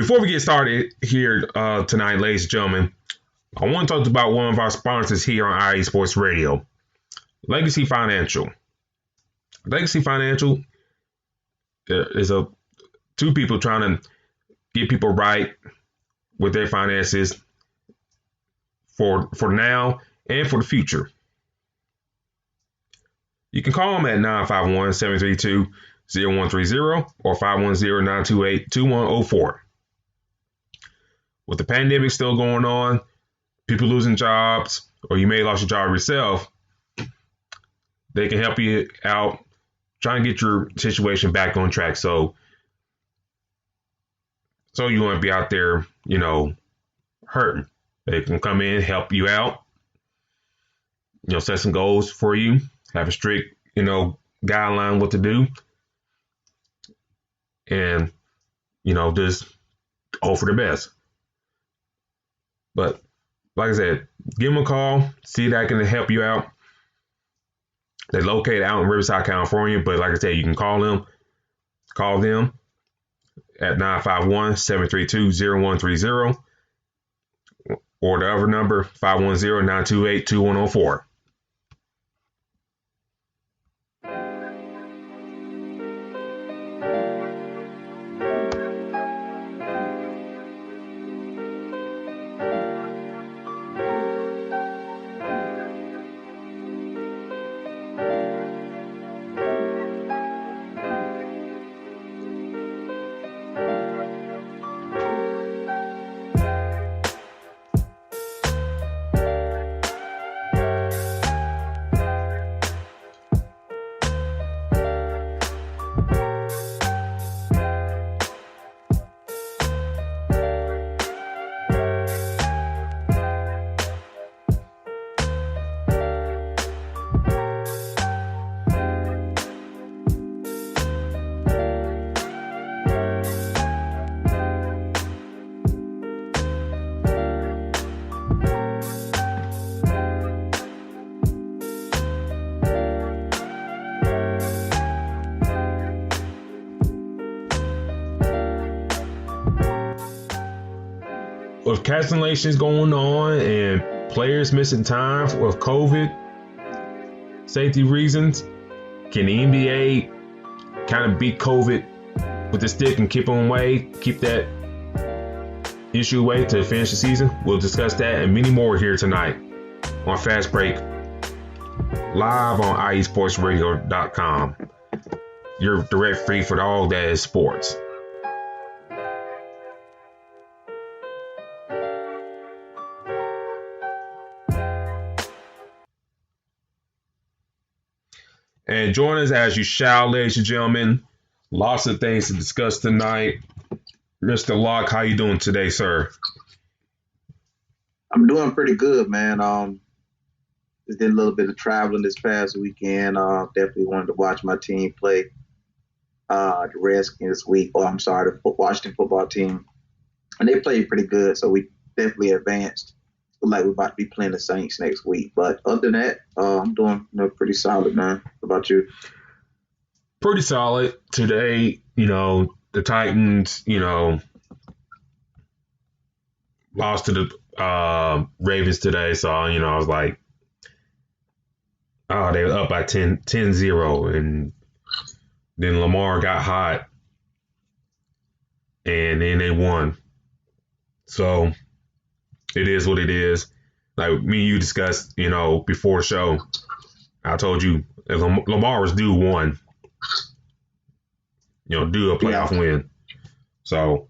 Before we get started here tonight, ladies and gentlemen, I want to talk about one of our sponsors here on IE Sports Radio, Legacy Financial. Legacy Financial is two people trying to get people right with their finances for now and for the future. You can call them at 951-732-0130 or 510-928-2104. With the pandemic still going on, people losing jobs, or you may have lost your job yourself, they can help you out, try and get your situation back on track. So you want to be out there, hurting. They can come in, help you out, set some goals for you, have a strict, guideline what to do. And, just hope for the best. But like I said, give them a call, see if I can help you out. They're located out in Riverside, California, but like I said, you can call them at 951-732-0130 or the other number, 510-928-2104. With cancellations going on and players missing time with COVID safety reasons, can the NBA kind of beat COVID with the stick and keep that issue away to finish the season? We'll discuss that and many more here tonight on Fast Break, live on iesportsradio.com. Your direct feed for all that is sports. And join us as you shall, ladies and gentlemen. Lots of things to discuss tonight. Mr. Locke, how you doing today, sir? I'm doing pretty good, man. Just did a little bit of traveling this past weekend. Definitely wanted to watch my team play the Redskins this week. The Washington football team. And they played pretty good, so we definitely advanced. Like we're about to be playing the Saints next week. But other than that, I'm doing pretty solid, man. What about you? Pretty solid. Today, the Titans, lost to the Ravens today. So, I was like, they were up by 10-0. And then Lamar got hot. And then they won. So it is what it is. Like me and you discussed, before the show, I told you if Lamar was due one, due a playoff win. So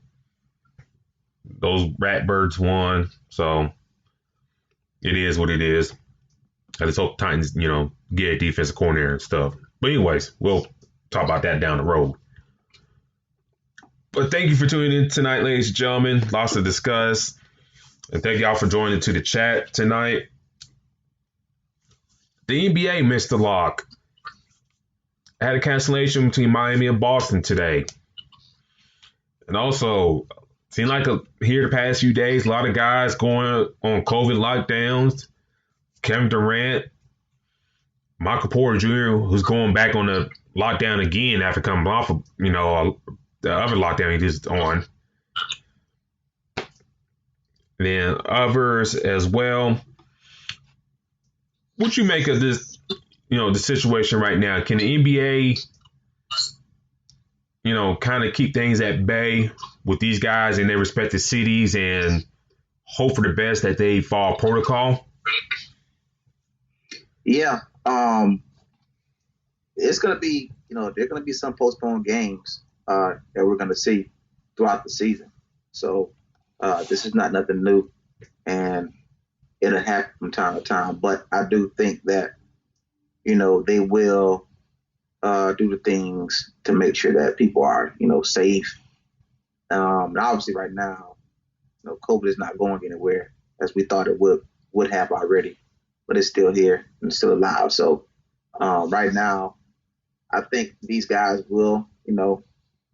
those Ratbirds won. So it is what it is. I just hope Titans, get a defensive coordinator and stuff. But anyways, we'll talk about that down the road. But thank you for tuning in tonight, ladies and gentlemen. Lots to discuss. And thank y'all for joining to the chat tonight. The NBA missed the lock. Had a cancellation between Miami and Boston today. And also, seemed like here the past few days, a lot of guys going on COVID lockdowns. Kevin Durant, Michael Porter Jr., who's going back on the lockdown again after coming off of, the other lockdown he just on. and then others as well. What you make of this, the situation right now? Can the NBA, kind of keep things at bay with these guys in their respective cities and hope for the best that they follow protocol? Yeah. It's going to be, there are going to be some postponed games that we're going to see throughout the season. So this is not nothing new, and it'll happen from time to time. But I do think that, they will do the things to make sure that people are, safe. Obviously, right now, COVID is not going anywhere as we thought it would have already, but it's still here and still alive. So right now, I think these guys will,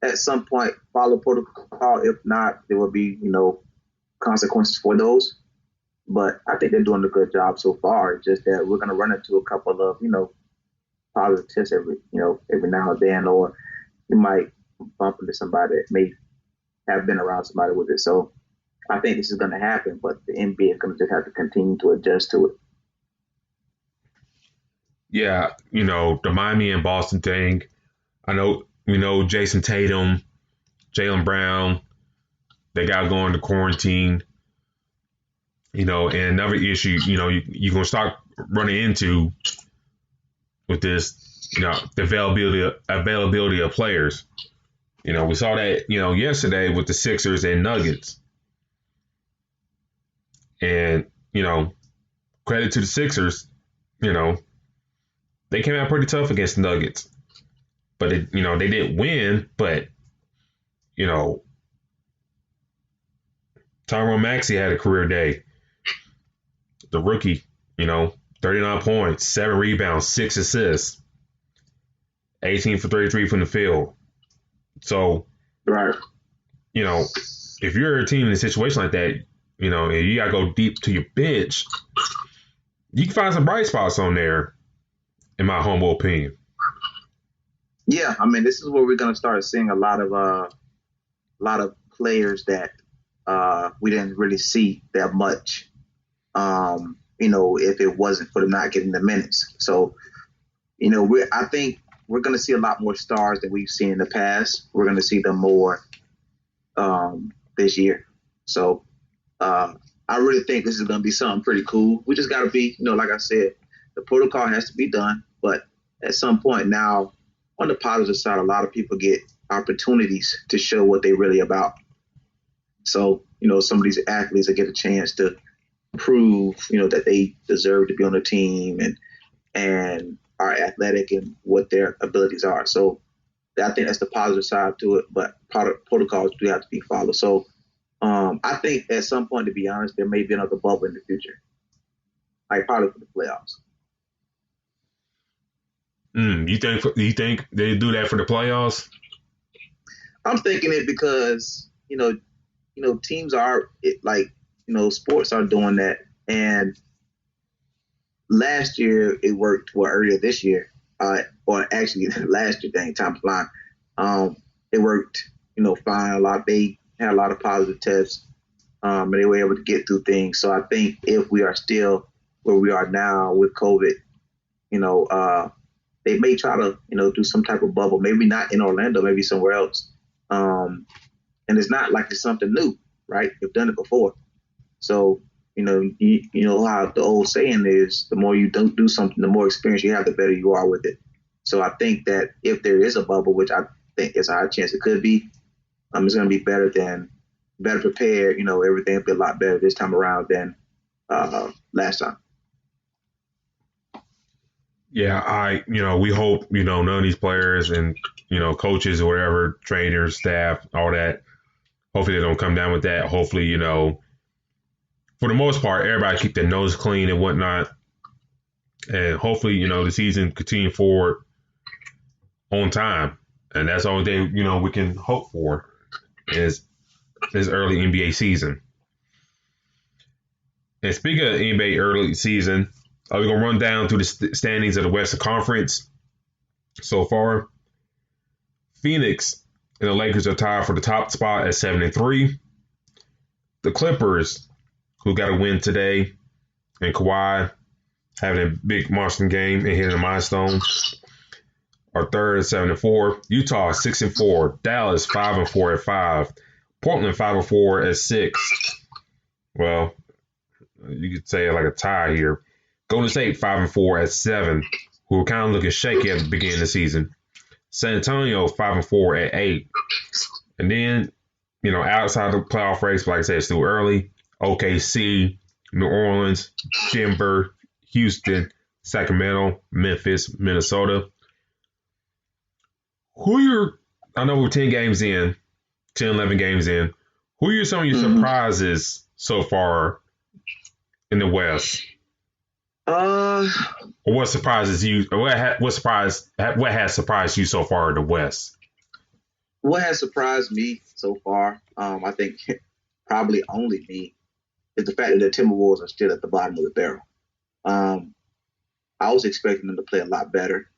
at some point follow protocol. If not, there will be, consequences for those. But I think they're doing a good job so far. It's just that we're going to run into a couple of, positive tests every now and then, or you might bump into somebody that may have been around somebody with it. So I think this is going to happen, but the NBA is going to just have to continue to adjust to it. Yeah, the Miami and Boston thing. I know, Jason Tatum, Jaylen Brown, they got going to quarantine. And another issue, you're going to start running into with this, the availability of players. We saw that, yesterday with the Sixers and Nuggets. And, credit to the Sixers, they came out pretty tough against the Nuggets. But, they didn't win. But, Tyrone Maxey had a career day. The rookie, 39 points, 7 rebounds, 6 assists, 18 for 33 from the field. So, right. If you're a team in a situation like that, and you got to go deep to your bench, you can find some bright spots on there, in my humble opinion. Yeah, this is where we're going to start seeing a lot of players that we didn't really see that much. If it wasn't for them not getting the minutes. So, I think we're going to see a lot more stars than we've seen in the past. We're going to see them more this year. So, I really think this is going to be something pretty cool. We just got to be, like I said, the protocol has to be done. But at some point now, on the positive side, a lot of people get opportunities to show what they're really about. So, some of these athletes will get a chance to prove, that they deserve to be on the team and are athletic and what their abilities are. So I think that's the positive side to it, but protocols do have to be followed. So I think at some point, to be honest, there may be another bubble in the future, like probably for the playoffs. You think they do that for the playoffs? I'm thinking it because, teams are sports are doing that. And last year it worked, earlier this year, or actually last year, dang, time flying. It worked, fine. They had a lot of positive tests, and they were able to get through things. So I think if we are still where we are now with COVID, they may try to, do some type of bubble, maybe not in Orlando, maybe somewhere else. And it's not like it's something new, right? They've done it before. So, you know how the old saying is, the more you don't do something, the more experience you have, the better you are with it. So I think that if there is a bubble, which I think is a high chance it could be, it's going to be better prepared. Everything will be a lot better this time around than last time. Yeah, we hope, none of these players and, coaches or whatever, trainers, staff, all that, hopefully they don't come down with that. Hopefully, for the most part, everybody keep their nose clean and whatnot. And hopefully, the season continue forward on time. And that's the only thing, we can hope for is this early NBA season. And speaking of NBA early season, we're going to run down through the standings of the Western Conference so far. Phoenix and the Lakers are tied for the top spot at 7-3. The Clippers who got a win today, and Kawhi having a big monster game and hitting a milestone, are third at 7-4. Utah 6-4. Dallas 5-4 at 5. Portland 5-4 at 6. Well, you could say like a tie here. Golden State 5-4 at 7, who were kind of looking shaky at the beginning of the season. San Antonio 5-4 at 8. And then, outside the playoff race, like I said, it's still early. OKC, New Orleans, Denver, Houston, Sacramento, Memphis, Minnesota. I know we're 10 games in, 10, 11 games in. Who are some of your surprises so far in the West? Or what surprises you? What has surprised you so far in the West? What has surprised me so far, I think probably only me, is the fact that the Timberwolves are still at the bottom of the barrel. I was expecting them to play a lot better,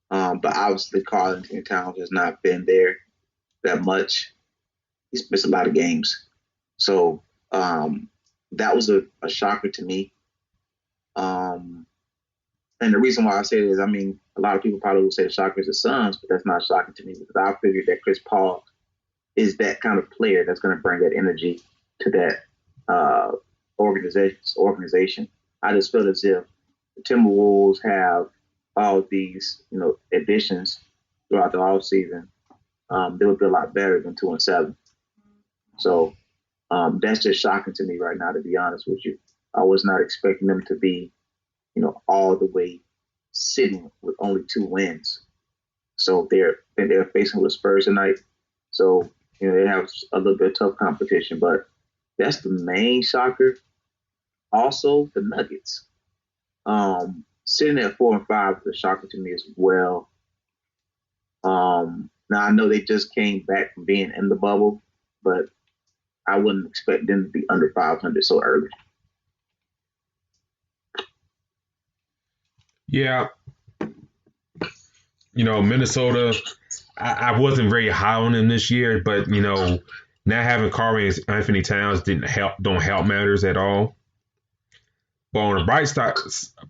but obviously Karl Anthony Towns has not been there that much. He's missed a lot of games. So that was a shocker to me. And the reason why I say it is, a lot of people probably will say the shocker is the Suns, but that's not shocking to me because I figured that Chris Paul is that kind of player that's going to bring that energy to that organization. I just feel as if the Timberwolves have all of these, additions throughout the offseason. They would be a lot better than 2-7. So that's just shocking to me right now, to be honest with you. I was not expecting them to be, all the way sitting with only 2 wins. So they're facing with Spurs tonight. So, they have a little bit of tough competition, but that's the main shocker. Also, the Nuggets. Sitting at 4-5 is a shocker to me as well. Now I know they just came back from being in the bubble, but I wouldn't expect them to be under 500 so early. Yeah. Minnesota, I wasn't very high on them this year, but, not having Karl Anthony Towns don't help matters at all. But on the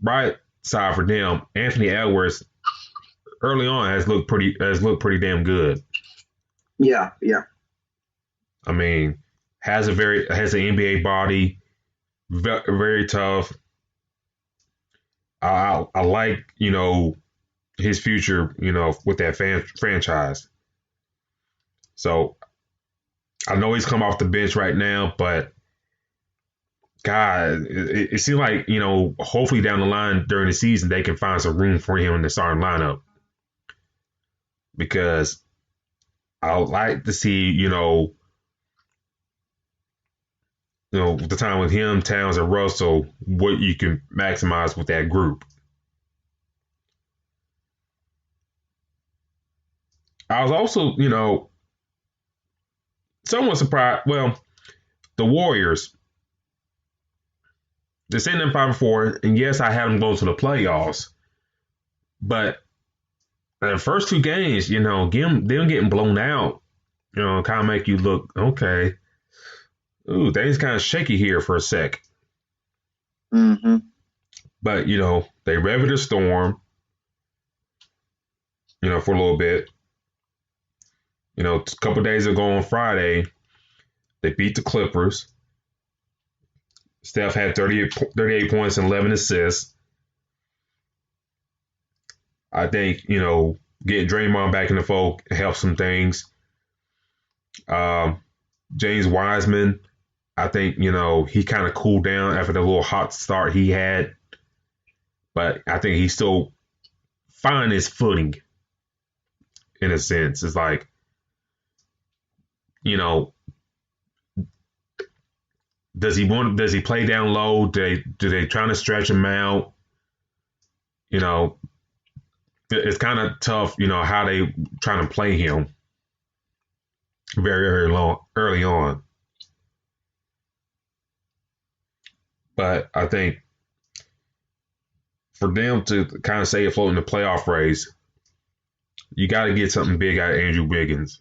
bright side for them, Anthony Edwards early on has looked pretty damn good. Yeah. Has an NBA body, very, very tough. I like, his future, with that franchise. So I know he's come off the bench right now, but God, it seems like, hopefully down the line during the season, they can find some room for him in the starting lineup. Because I would like to see, the time with him, Towns, and Russell, what you can maximize with that group. I was also, somewhat surprised. Well, the Warriors, they're sitting in 5-4, and yes, I had them going to the playoffs. But the first 2 games, them getting blown out, kind of make you look, okay, ooh, things kind of shaky here for a sec. Mm-hmm. But, they weathered the storm, for a little bit. A couple days ago on Friday, they beat the Clippers. Steph had 38 points and 11 assists. I think, getting Draymond back in the fold helps some things. James Wiseman, I think, he kind of cooled down after the little hot start he had. But I think he's still finding his footing, in a sense. It's like, does he play down low? Do they trying to stretch him out? It's kind of tough, how they trying to play him very early on. But I think for them to kind of stay afloat in the playoff race, you got to get something big out of Andrew Wiggins.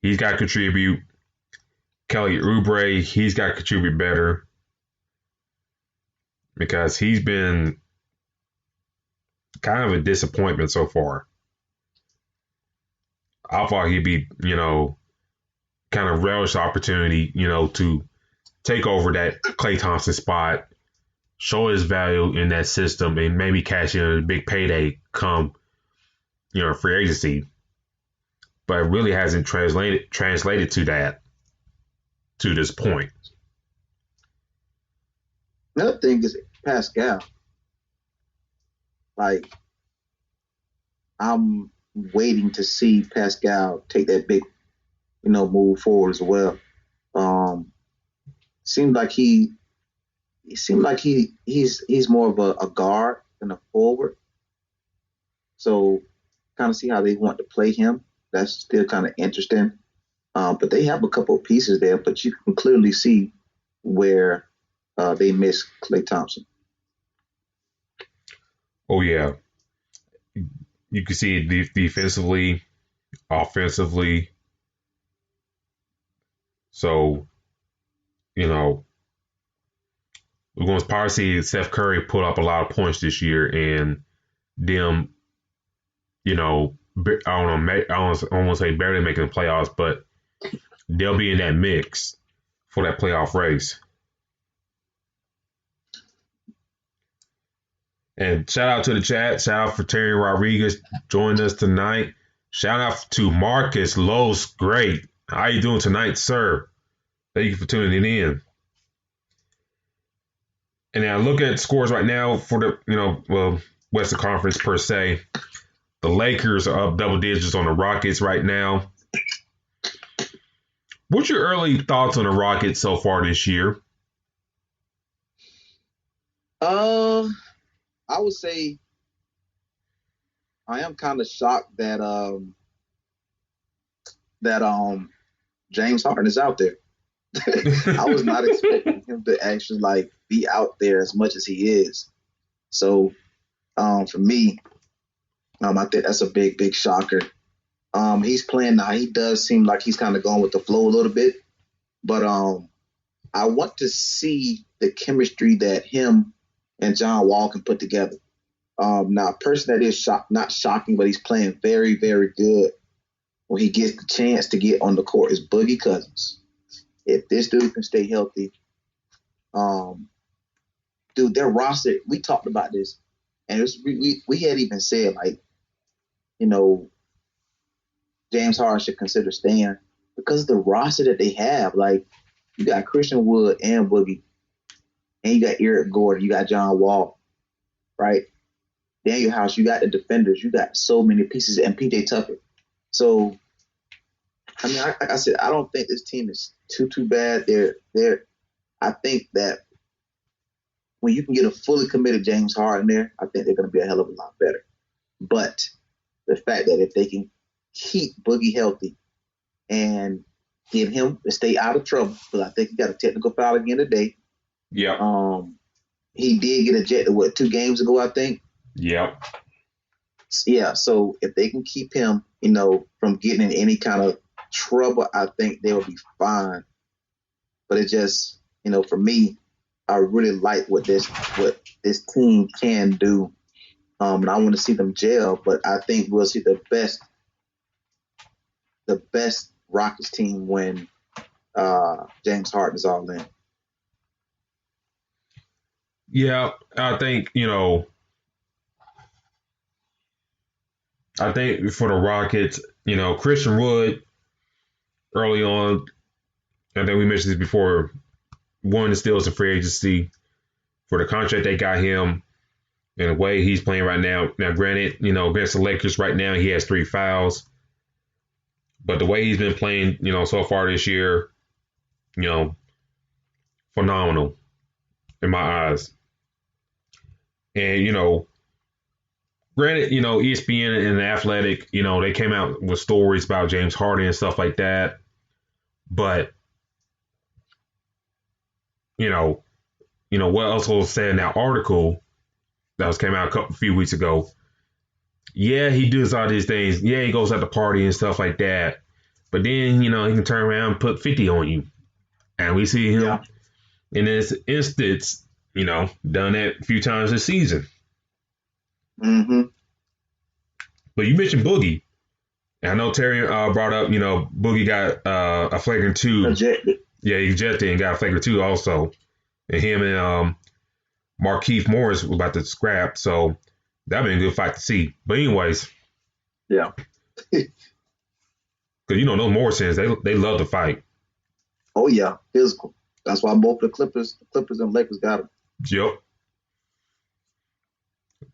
He's got to contribute. Kelly Oubre, he's got to contribute better because he's been kind of a disappointment so far. I thought he'd be, kind of relish the opportunity, to take over that Klay Thompson spot, show his value in that system, and maybe cash in a big payday come, free agency. But it really hasn't translated to that to this point. Another thing is Pascal. Like, I'm waiting to see Pascal take that big, move forward as well. Seems like he's more of a guard than a forward. So kind of see how they want to play him. That's still kind of interesting. But they have a couple of pieces there, but you can clearly see where they miss Klay Thompson. Oh, yeah. You can see it defensively, offensively. So, we're going to probably see Steph Curry put up a lot of points this year, and them, I don't want to say barely making the playoffs, but they'll be in that mix for that playoff race. And shout out to the chat. Shout out for Terry Rodriguez joining us tonight. Shout out to Marcus Los. Great. How you doing tonight, sir? Thank you for tuning in. And now look at scores right now for the Western Conference per se. The Lakers are up double digits on the Rockets right now. What's your early thoughts on the Rockets so far this year? I would say I am kind of shocked that James Harden is out there. I was not expecting him to actually be out there as much as he is. So for me, I think that's a big shocker. He's playing now. He does seem like he's kind of going with the flow a little bit, but I want to see the chemistry that him and John Wall can put together. Now, a person that is not shocking, but he's playing very, very good when he gets the chance to get on the court is Boogie Cousins. If this dude can stay healthy, dude, their roster, we talked about this, and we had even said, James Harden should consider staying because of the roster that they have. Like, you got Christian Wood and Boogie, and you got Eric Gordon, you got John Wall, right? Daniel House, you got the defenders, you got so many pieces, and PJ Tucker. So, I mean, like I said, I don't think this team is too bad. I think that when you can get a fully committed James Harden there, I think they're going to be a hell of a lot better. But the fact that if they can keep Boogie healthy and get him to stay out of trouble, because I think he got a technical foul again today. Yeah. He did get ejected, 2 games ago, I think? Yep. Yeah, so if they can keep him, from getting in any kind of trouble, I think they will be fine. But it just, for me, I really like what this team can do. And I want to see them gel, but I think we'll see the best Rockets team when James Harden is all in. Yeah, I think, for the Rockets, Christian Wood early on, I think we mentioned this before, won the Steelers in free agency for the contract they got him and the way he's playing right now. Now, granted, against the Lakers right now, he has 3 fouls. But the way he's been playing, so far this year, phenomenal in my eyes. And, granted, ESPN and The Athletic, they came out with stories about James Harden and stuff like that. But, what else was said in that article that came out a few weeks ago? Yeah, he does all these things. Yeah, he goes out to party and stuff like that. But then, he can turn around and put 50 on you. And we see him Yeah. in this instance, done that a few times this season. Mm-hmm. But you mentioned Boogie. And I know Terry brought up, Boogie got a flagrant 2. Ejected. Yeah, he ejected and got a flagrant 2 also. And him and Markeith Morris was about to scrap. So that'd been a good fight to see. But anyways. Yeah. Because, those Morrisons, they love to fight. Oh, yeah. Physical. That's why both the Clippers and Lakers got him. Yep.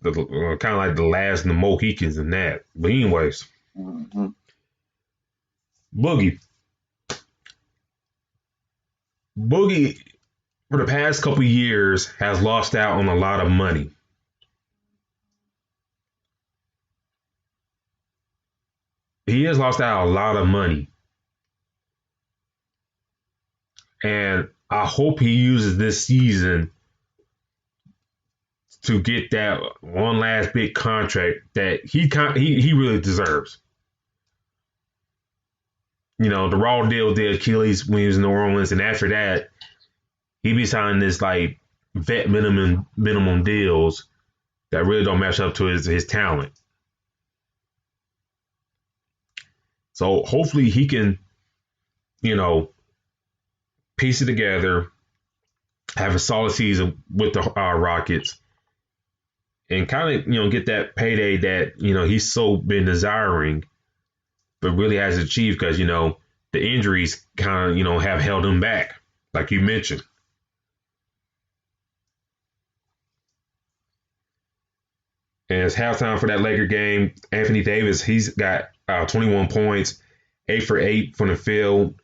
Kind of like the last of the Mohicans in that. But anyways. Mm-hmm. Boogie, for the past couple years, has lost out on a lot of money. He has lost out a lot of money. And I hope he uses this season to get that one last big contract that he really deserves. The Raw deal did Achilles when he was in New Orleans, and after that, he be signing this like vet minimum deals that really don't match up to his talent. So hopefully he can, piece it together, have a solid season with the Rockets, and kind of get that payday that he's so been desiring, but really hasn't achieved because the injuries kind of have held him back, like you mentioned. And it's halftime for that Laker game. Anthony Davis, he's got 21 points, 8 for 8 from the field.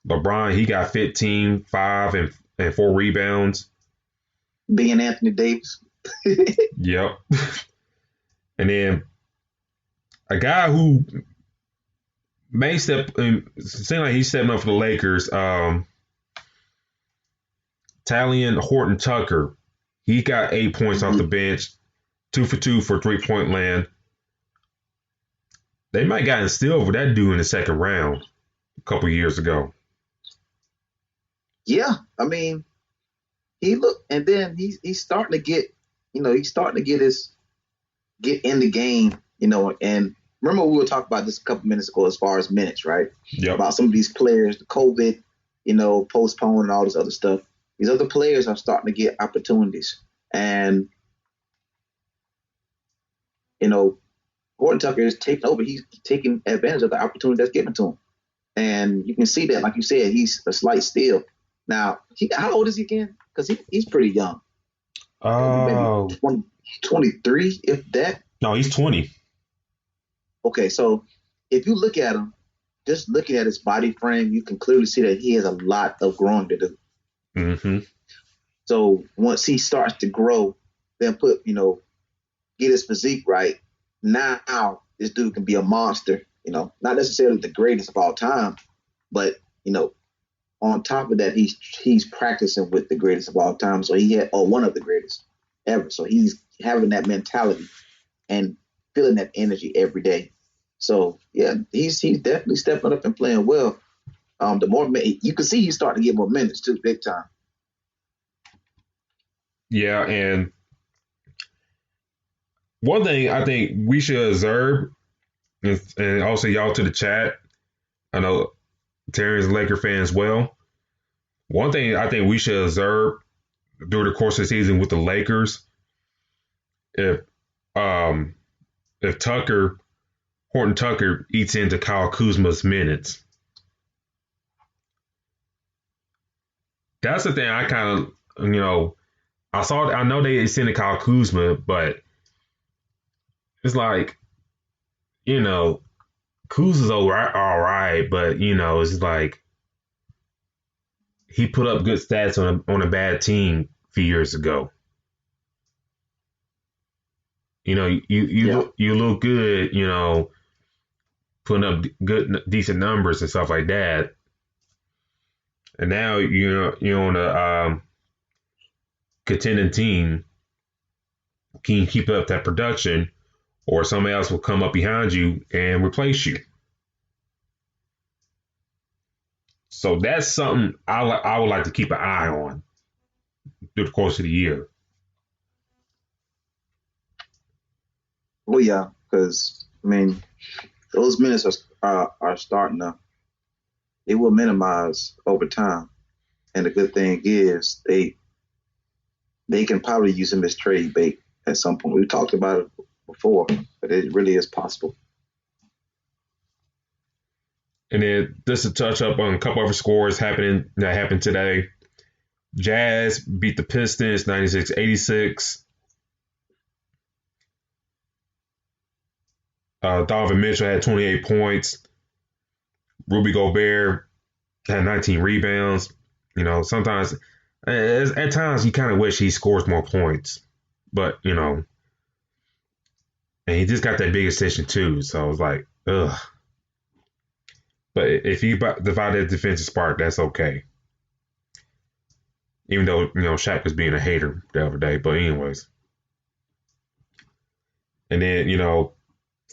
LeBron, he got 15, 5, and 4 rebounds. Being Anthony Davis. Yep. And then a guy who may seem like he's stepping up for the Lakers, Talion Horton-Tucker. He got 8 points off the bench, 2 for 2 for 3-point land. They might have gotten steal for that dude in the second round a couple years ago. Yeah, I mean, he looked, and then he's starting to get, get in the game, and remember we were talking about this a couple minutes ago as far as minutes, right? Yep. About some of these players, the COVID, postponed and all this other stuff. These other players are starting to get opportunities, and Horton Tucker is taking over. He's taking advantage of the opportunity that's given to him, and you can see that, like you said, he's a slight steal. Now, how old is he again? Because he's pretty young. Oh. Maybe 23, if that. No, he's 20. Okay, so if you look at him, just looking at his body frame, you can clearly see that he has a lot of growing to do. Mm-hmm. So once he starts to grow, then get his physique right, now this dude can be a monster. Not necessarily the greatest of all time, but on top of that, he's practicing with the greatest of all time. So one of the greatest ever. So he's having that mentality and feeling that energy every day. So yeah, he's definitely stepping up and playing well. The more you can see, he's starting to get more minutes too, big time. Yeah, and one thing I think we should observe, and also y'all to the chat, I know Terry's a Laker fan as well. One thing I think we should observe during the course of the season with the Lakers, if Horton Tucker eats into Kyle Kuzma's minutes. That's the thing I kind of, I know they extended Kyle Kuzma, but it's like, Kuzma's all right, but, it's like he put up good stats on a bad team a few years ago. You look good, putting up good, decent numbers and stuff like that. And now you're on a contending team. Can you keep up that production, or somebody else will come up behind you and replace you? So that's something I would like to keep an eye on through the course of the year. Well, yeah, because I mean, those minutes are starting to. It will minimize over time, and the good thing is they can probably use him as trade bait at some point. We talked about it before, but it really is possible. And then just to touch up on a couple other scores that happened today. Jazz beat the Pistons 96-86. Donovan Mitchell had 28 points. Rudy Gobert had 19 rebounds. Sometimes, at times, you kind of wish he scores more points. But, and he just got that big extension too. So it's like, ugh. But if he divide that defensive spark, that's okay. Even though, Shaq was being a hater the other day. But anyways. And then,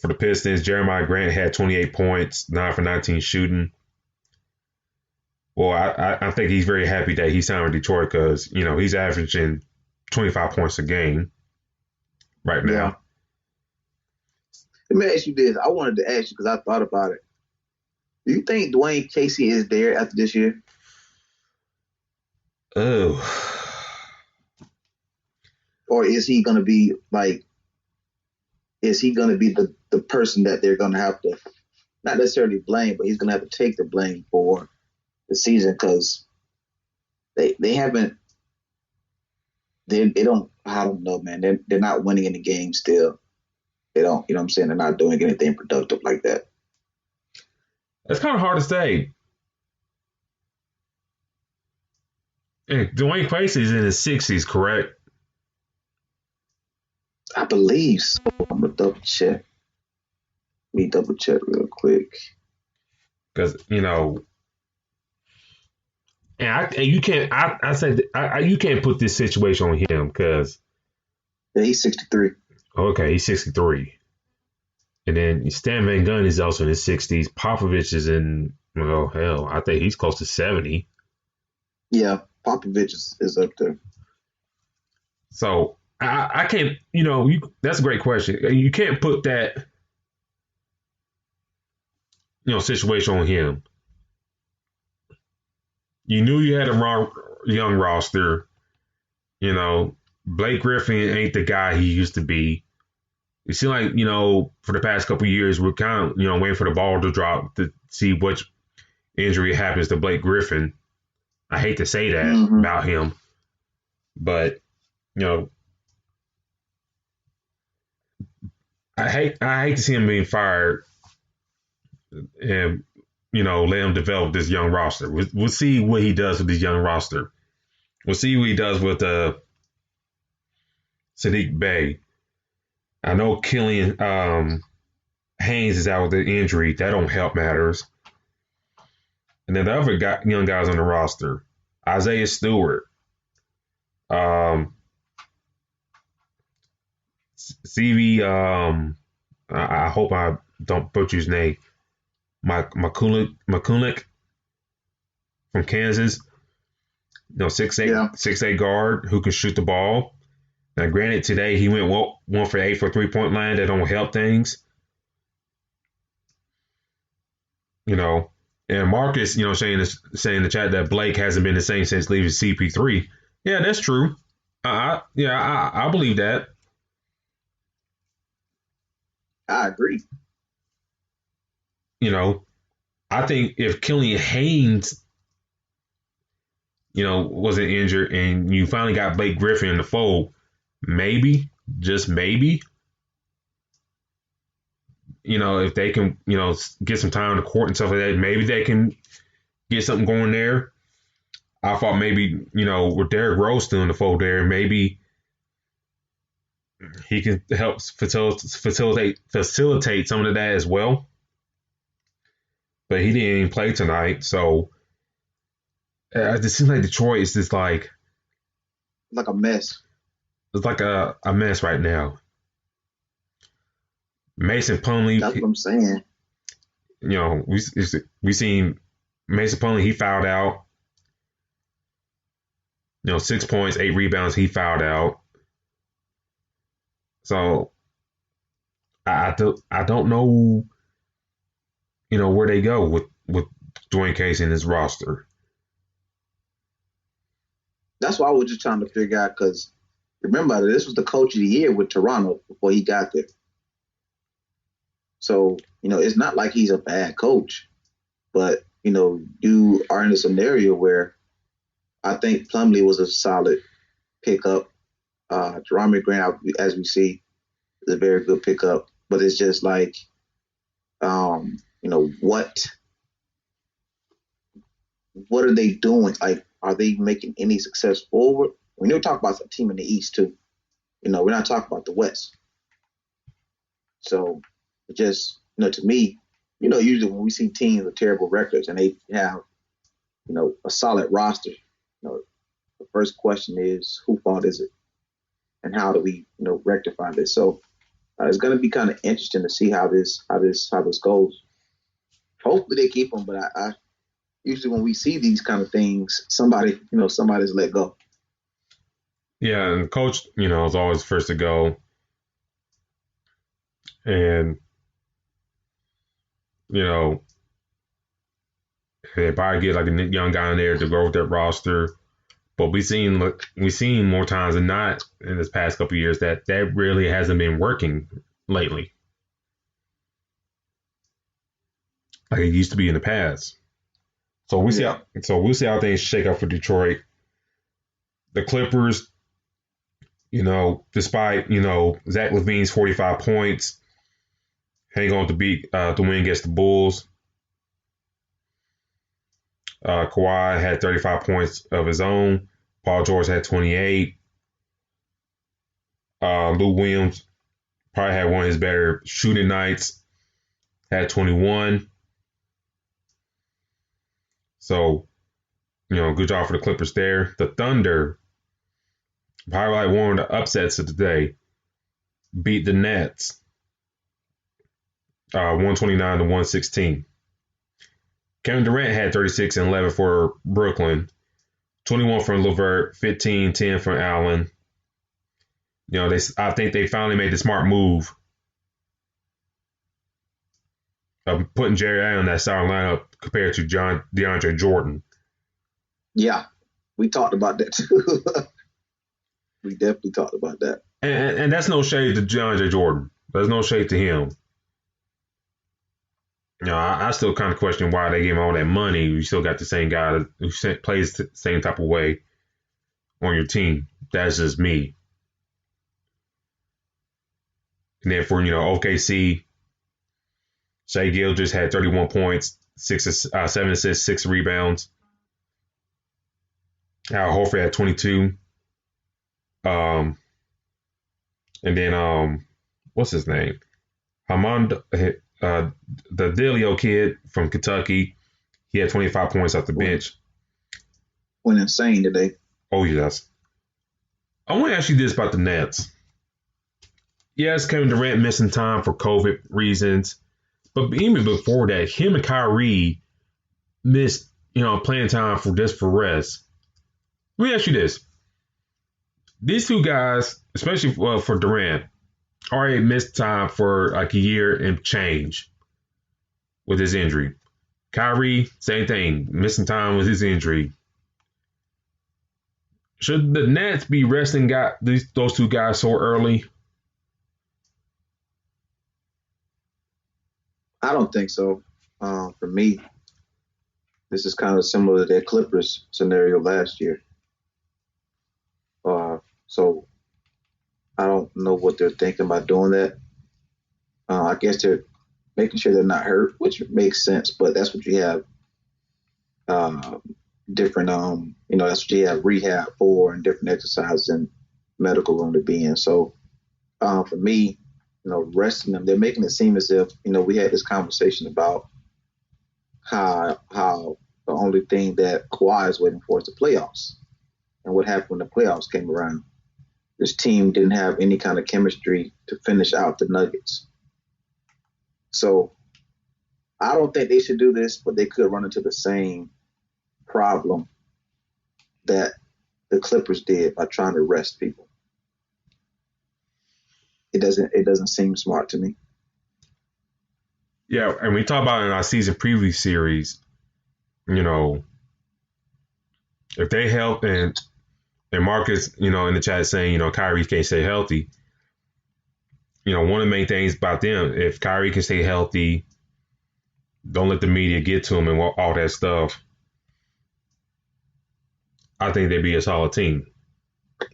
for the Pistons, Jeremiah Grant had 28 points, 9 for 19 shooting. Well, I think he's very happy that he signed with Detroit because, he's averaging 25 points a game right now. Yeah. Let me ask you this. I wanted to ask you because I thought about it. Do you think Dwayne Casey is there after this year? Oh. Or is he going to be the person that they're going to have to, not necessarily blame, but he's going to have to take the blame for the season because they haven't, they don't, I don't know, man. They're not winning any games still. They don't, you know what I'm saying? They're not doing anything productive like that. That's kind of hard to say. And Dwayne Casey is in his 60s, correct? I believe so. I'm going to double check. Let me double check real quick. Because, and you can't, I said, you can't put this situation on him because. Yeah, he's 63. Okay, he's 63. And then Stan Van Gundy is also in his 60s. Popovich is in, well, hell, I think he's close to 70. Yeah, Popovich is up there. So I can't, that's a great question. You can't put that, situation on him. You knew you had a young roster. Blake Griffin ain't the guy he used to be. It seemed like, for the past couple of years, we're kind of, waiting for the ball to drop to see which injury happens to Blake Griffin. I hate to say that about him, but, I hate to see him being fired and, let him develop this young roster. We'll see what he does with this young roster. We'll see what he does with Sadiq Bey. I know Killian Haynes is out with the injury. That don't help matters. And then the other young guys on the roster, Isaiah Stewart, CV, I hope I don't butcher his name, McCulloch from Kansas. 6'8" guard who can shoot the ball. Now, granted, today he went 1 for 8 for 3-point line. That don't help things. And Marcus, saying in the chat that Blake hasn't been the same since leaving CP3. Yeah, that's true. I believe that. I agree. I think if Killian Haynes, wasn't injured and you finally got Blake Griffin in the fold, maybe, just maybe, if they can, get some time on the court and stuff like that, maybe they can get something going there. I thought maybe, with Derrick Rose still in the fold there, maybe he can help facilitate some of that as well. But he didn't even play tonight, so it seems like Detroit is just like a mess. It's like a mess right now. Mason Plumlee. That's what I'm saying. We seen Mason Plumlee, he fouled out. 6 points, 8 rebounds, he fouled out. So I don't know, where they go with Dwayne Casey and his roster. That's why I was just trying to figure out, because remember, this was the coach of the year with Toronto before he got there. So, it's not like he's a bad coach, but, you are in a scenario where I think Plumlee was a solid pickup. Jerami Grant, as we see, is a very good pickup, but it's just like, what are they doing? Like, are they making any success forward? We never talk about the team in the East too. We're not talking about the West. So, just to me, usually when we see teams with terrible records and they have, a solid roster, the first question is, whose fault is it, and how do we, rectify this? So, it's going to be kind of interesting to see how this goes. Hopefully they keep them, but I usually when we see these kind of things, somebody's let go. Yeah, and coach, is always first to go. And, they probably get like a young guy in there to grow with their roster. But we've seen more times than not in this past couple of years that really hasn't been working lately, like it used to be in the past. So we'll see how things shake up for Detroit. The Clippers, despite Zach LaVine's 45 points, hang on to beat the win against the Bulls. Kawhi had 35 points of his own. Paul George had 28. Lou Williams probably had one of his better shooting nights, had 21. So, good job for the Clippers there. The Thunder, probably like one of the upsets of the day, beat the Nets 129 to 116. Kevin Durant had 36 and 11 for Brooklyn, 21 from LeVert, 15, 10 from Allen. I think they finally made the smart move of putting Jerry Allen in that starting lineup compared to DeAndre Jordan. Yeah, we talked about that too. We definitely talked about that. And that's no shade to DeAndre Jordan. There's no shade to him. I still kind of question why they gave him all that money. You still got the same guy who plays the same type of way on your team. That's just me. And then for OKC, Shai Gilgeous had 31 points, 7 assists, 6 rebounds. Al Horford had 22. And then what's his name? Hamond, the Delio kid from Kentucky. He had 25 points off the bench. Went insane today. Oh yes. I want to ask you this about the Nets. Yes, Kevin Durant missing time for COVID reasons, but even before that, him and Kyrie missed, playing time for rest. Let me ask you this: these two guys, especially for Durant, already missed time for like a year and change with his injury. Kyrie, same thing, missing time with his injury. Should the Nets be resting those two guys so early? I don't think so. For me, this is kind of similar to that Clippers scenario last year. So I don't know what they're thinking about doing that. I guess they're making sure they're not hurt, which makes sense, but that's what you have different, that's what you have rehab for and different exercises and medical room to be in. So for me, resting them, they're making it seem as if, we had this conversation about how the only thing that Kawhi is waiting for is the playoffs. And what happened when the playoffs came around? This team didn't have any kind of chemistry to finish out the Nuggets. So I don't think they should do this, but they could run into the same problem that the Clippers did by trying to rest people. It doesn't seem smart to me. Yeah, and we talked about it in our season preview series, you know, if they help and Marcus, in the chat saying, Kyrie can't stay healthy. One of the main things about them, if Kyrie can stay healthy, don't let the media get to him and all that stuff, I think they'd be a solid team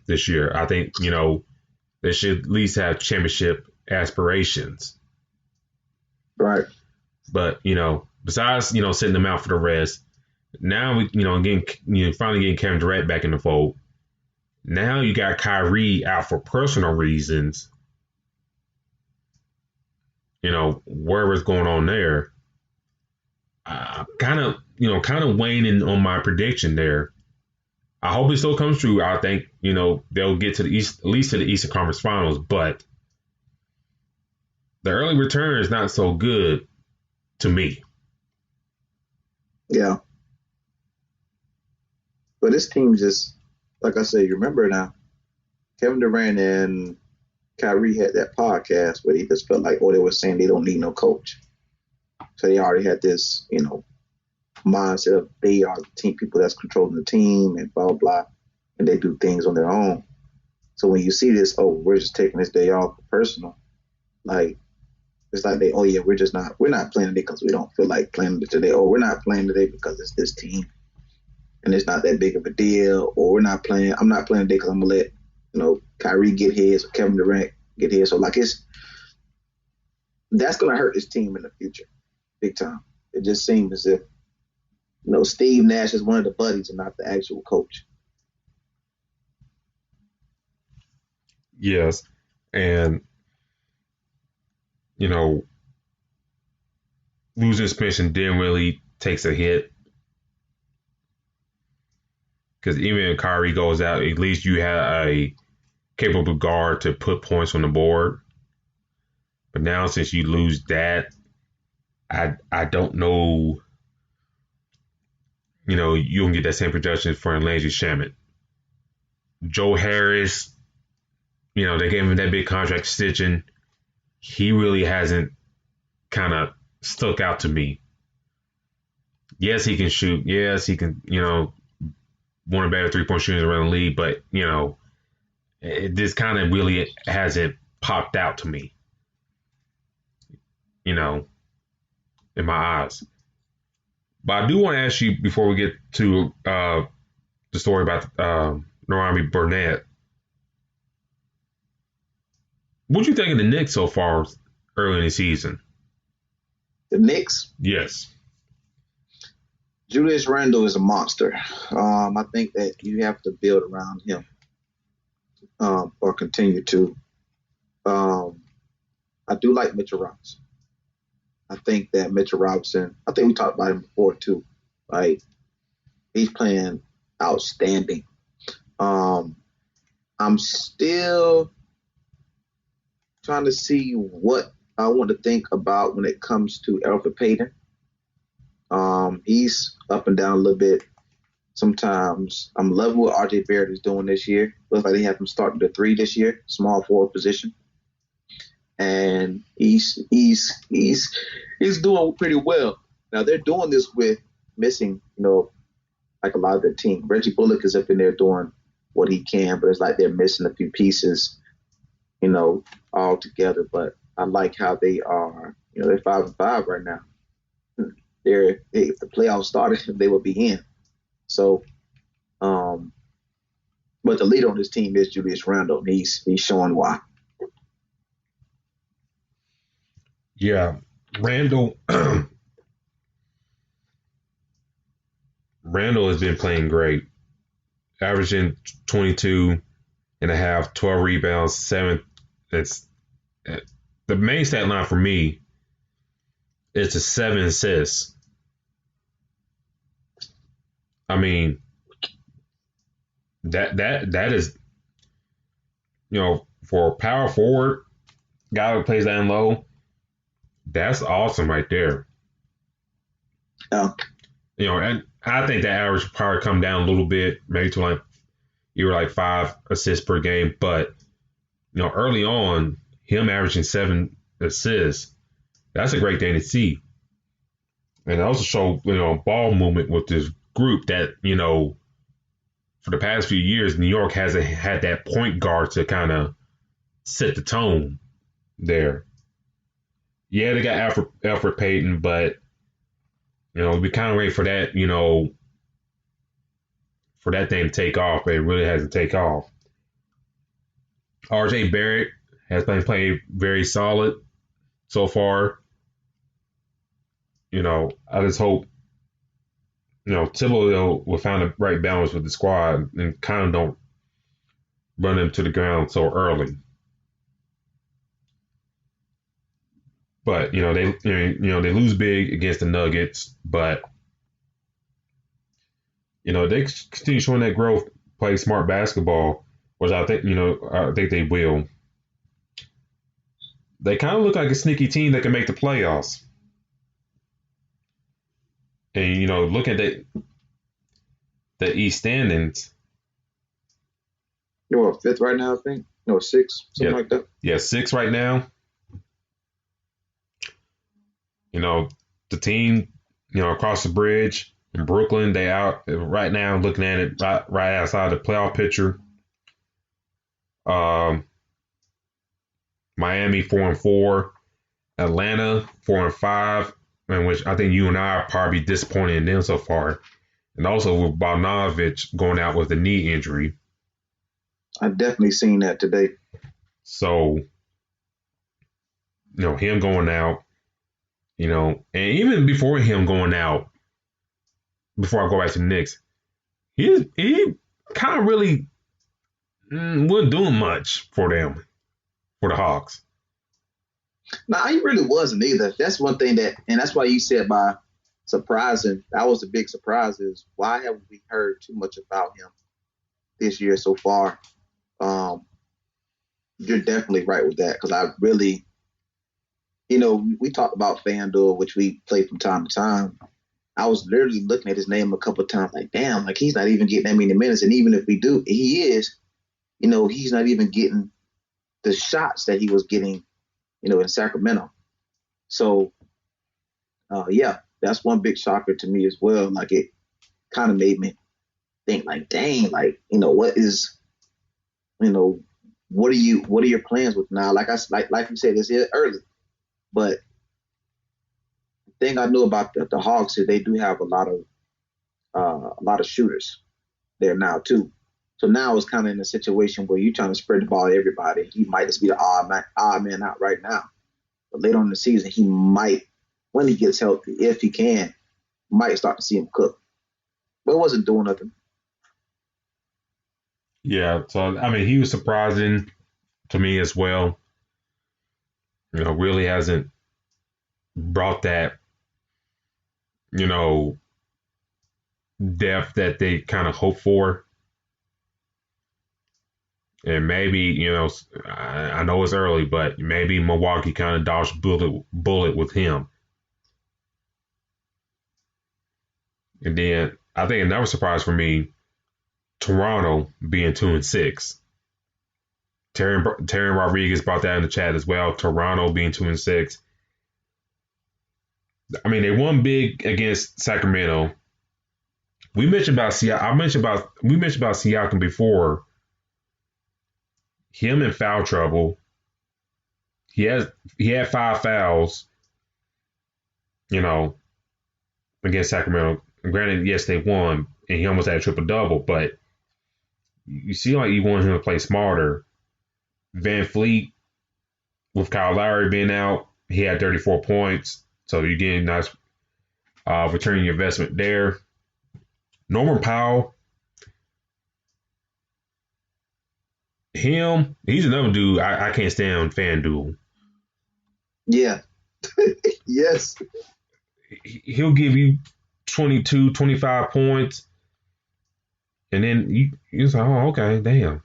this year. I think, they should at least have championship aspirations. Right. But, besides, sitting them out for the rest, now we, finally getting Kevin Durant back in the fold. Now you got Kyrie out for personal reasons. Whatever's going on there. Kind of waning on my prediction there. I hope it still comes true. I think, they'll get to the East, at least to the Eastern Conference Finals, but the early return is not so good to me. Yeah. But this team just, like I said, you remember now, Kevin Durant and Kyrie had that podcast where they just felt like, they were saying they don't need no coach. So they already had this, mindset of they are the team people that's controlling the team and blah, blah, blah, and they do things on their own. So when you see this, we're just taking this day off for personal, like, it's like we're not playing today because we don't feel like playing today. Or we're not playing today because it's this team and it's not that big of a deal. Or I'm not playing today because I'm going to let, Kyrie get his or Kevin Durant get his. So, that's going to hurt this team in the future, big time. It just seems as if, Steve Nash is one of the buddies and not the actual coach. Yes. And, losing suspension didn't really takes a hit. Because even if Kyrie goes out, at least you have a capable guard to put points on the board. But now since you lose that, I don't know, you don't get that same production for Landry Shamet. Joe Harris, they gave him that big contract extension. He really hasn't kind of stuck out to me. Yes, he can shoot. Yes, he can, one of the better three-point shooters around the league. But, this kind of really hasn't popped out to me, in my eyes. But I do want to ask you before we get to the story about Nimari Burnett. What do you think of the Knicks so far early in the season? The Knicks? Yes. Julius Randle is a monster. I think that you have to build around him or continue to. I do like Mitchell Robinson. I think that Mitchell Robinson, I think we talked about him before too. Like, he's playing outstanding. I'm still trying to see what I want to think about when it comes to Elfrid Payton. He's up and down a little bit. Sometimes I'm loving what RJ Barrett is doing this year. Looks like they have him starting the 3 this year, small forward position. And he's doing pretty well. Now they're doing this with missing, like a lot of their team. Reggie Bullock is up in there doing what he can, but it's like they're missing a few pieces, all together. But I like how they are. They're 5-5 right now. If the playoffs started, they would be in. So, but the leader on this team is Julius Randle. He's showing why. Yeah, Randle has been playing great, averaging 22 and a half, 12 rebounds, 7. It's the main stat line for me. It's a 7 assists. I mean, that is, for a power forward guy who plays down low, that's awesome right there. Oh, And I think that average will probably come down a little bit, maybe to like you were like 5 assists per game. But early on, him averaging 7 assists, that's a great thing to see. And it also show ball movement with this group that for the past few years, New York hasn't had that point guard to kind of set the tone there. Yeah, they got Alfred Payton, but we kind of wait for that, for that thing to take off, but it really hasn't taken off. RJ Barrett has been playing very solid so far. I just hope Thibodeau will find the right balance with the squad and kind of don't run them to the ground so early. But they lose big against the Nuggets, but they continue showing that growth, play smart basketball, which I think they will. They kind of look like a sneaky team that can make the playoffs. And look at the East standings. You're fifth right now, I think. No, sixth, something like that. Yeah, 6 right now. The team, across the bridge in Brooklyn, they out right now looking at it right outside the playoff picture. Miami 4-4, Atlanta 4-5, in which I think you and I are probably disappointed in them so far. And also with Bogdanovic going out with a knee injury. I've definitely seen that today. So, him going out, and even before him going out, before I go back to the Knicks, he kind of really wasn't doing much for them, for the Hawks. No, he really wasn't either. That's one thing and that's why you said by surprising, that was a big surprise, is why haven't we heard too much about him this year so far? You're definitely right with that, because I really, we talked about FanDuel, which we play from time to time. I was literally looking at his name a couple of times, like, damn, like he's not even getting that many minutes. And even if we do, he is, he's not even getting the shots that he was getting, in Sacramento. So, yeah, that's one big shocker to me as well. Like, it kind of made me think, like, dang, like, what are your plans with now? Like you said, it's early, but the thing I know about the Hawks is they do have a lot of shooters there now too. So now it's kind of in a situation where you're trying to spread the ball to everybody. He might just be the odd man out right now, but later on in the season, he might, when he gets healthy, if he can, might start to see him cook. But it wasn't doing nothing. Yeah, so I mean, he was surprising to me as well. Really hasn't brought that, depth that they kind of hope for. And maybe, I know it's early, but maybe Milwaukee kind of dodged bullet with him. And then I think another surprise for me, Toronto being 2-6. Terry Rodriguez brought that in the chat as well. Toronto being 2-6. I mean, they won big against Sacramento. We mentioned about Siakam before. Him in foul trouble. He had 5 fouls, against Sacramento. Granted, yes, they won, and he almost had a triple-double, but you see like you want him to play smarter. Van Fleet, with Kyle Lowry being out, he had 34 points, so you're getting nice returning your investment there. Norman Powell, he's another dude I can't stand on FanDuel. Yeah. Yes. He'll give you 22, 25 points, and then you say, oh, okay, damn.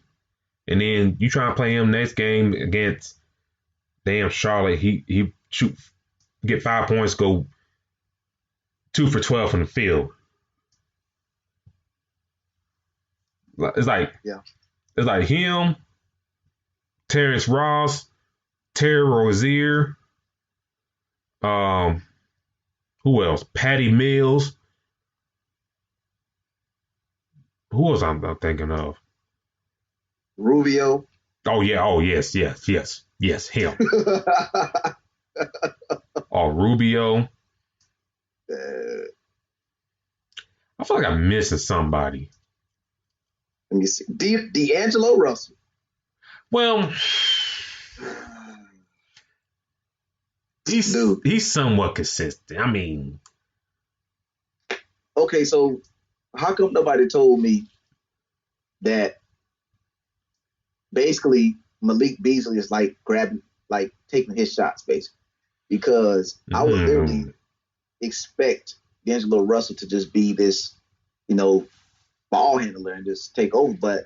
And then you try to play him next game against damn Charlotte. He get 5 points, go 2 for 12 from the field. It's like him, Terrence Ross, Terry Rozier, who else? Patty Mills. Who else I'm thinking of? Rubio. Oh yeah. Oh yes. Him. Oh, Rubio. I feel like I'm missing somebody. Let me see. D'Angelo Russell. Well, he's somewhat consistent. I mean, okay, so how come nobody told me that basically Malik Beasley is like taking his shots, basically? Because I would literally expect D'Angelo Russell to just be this, ball handler and just take over. But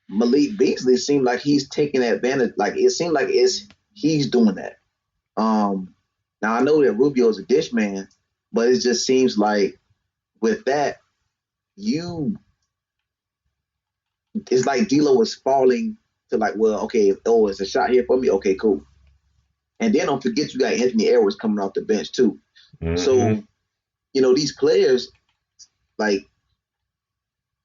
Malik Beasley seemed like he's taking advantage. Like it seemed like he's doing that. Now I know that Rubio is a dish man, but it just seems like with that, it's like D'Lo is falling to like, well, okay, it's a shot here for me. Okay, cool. And then don't forget you got Anthony Edwards coming off the bench too. Mm-hmm. So, these players, like,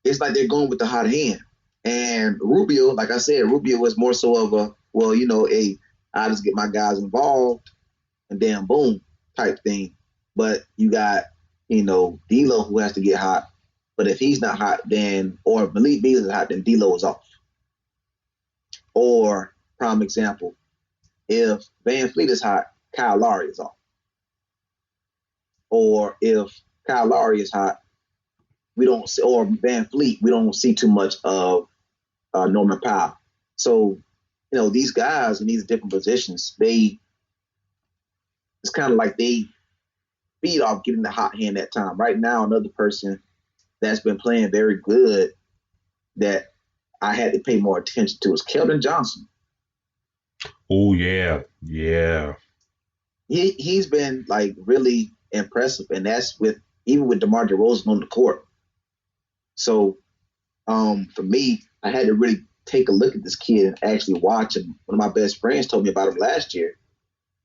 it's like they're going with the hot hand. And Rubio, like I said, Rubio was more so of a, I just get my guys involved and then boom type thing. But you got, D'Lo who has to get hot. But if he's not hot, or if Malik Beasley is hot, then D'Lo is off. Or, prime example, if Van Fleet is hot, Kyle Lowry is off. Or if Kyle Lowry is hot, or Van Fleet, we don't see too much of Norman Powell. So, these guys in these different positions, it's kind of like they feed off getting the hot hand that time. Right now, another person that's been playing very good that I had to pay more attention to is Keldon Johnson. Oh, yeah. Yeah. He's been, like, really impressive, and that's even with DeMar DeRozan on the court. So, for me, I had to really take a look at this kid and actually watch him. One of my best friends told me about him last year,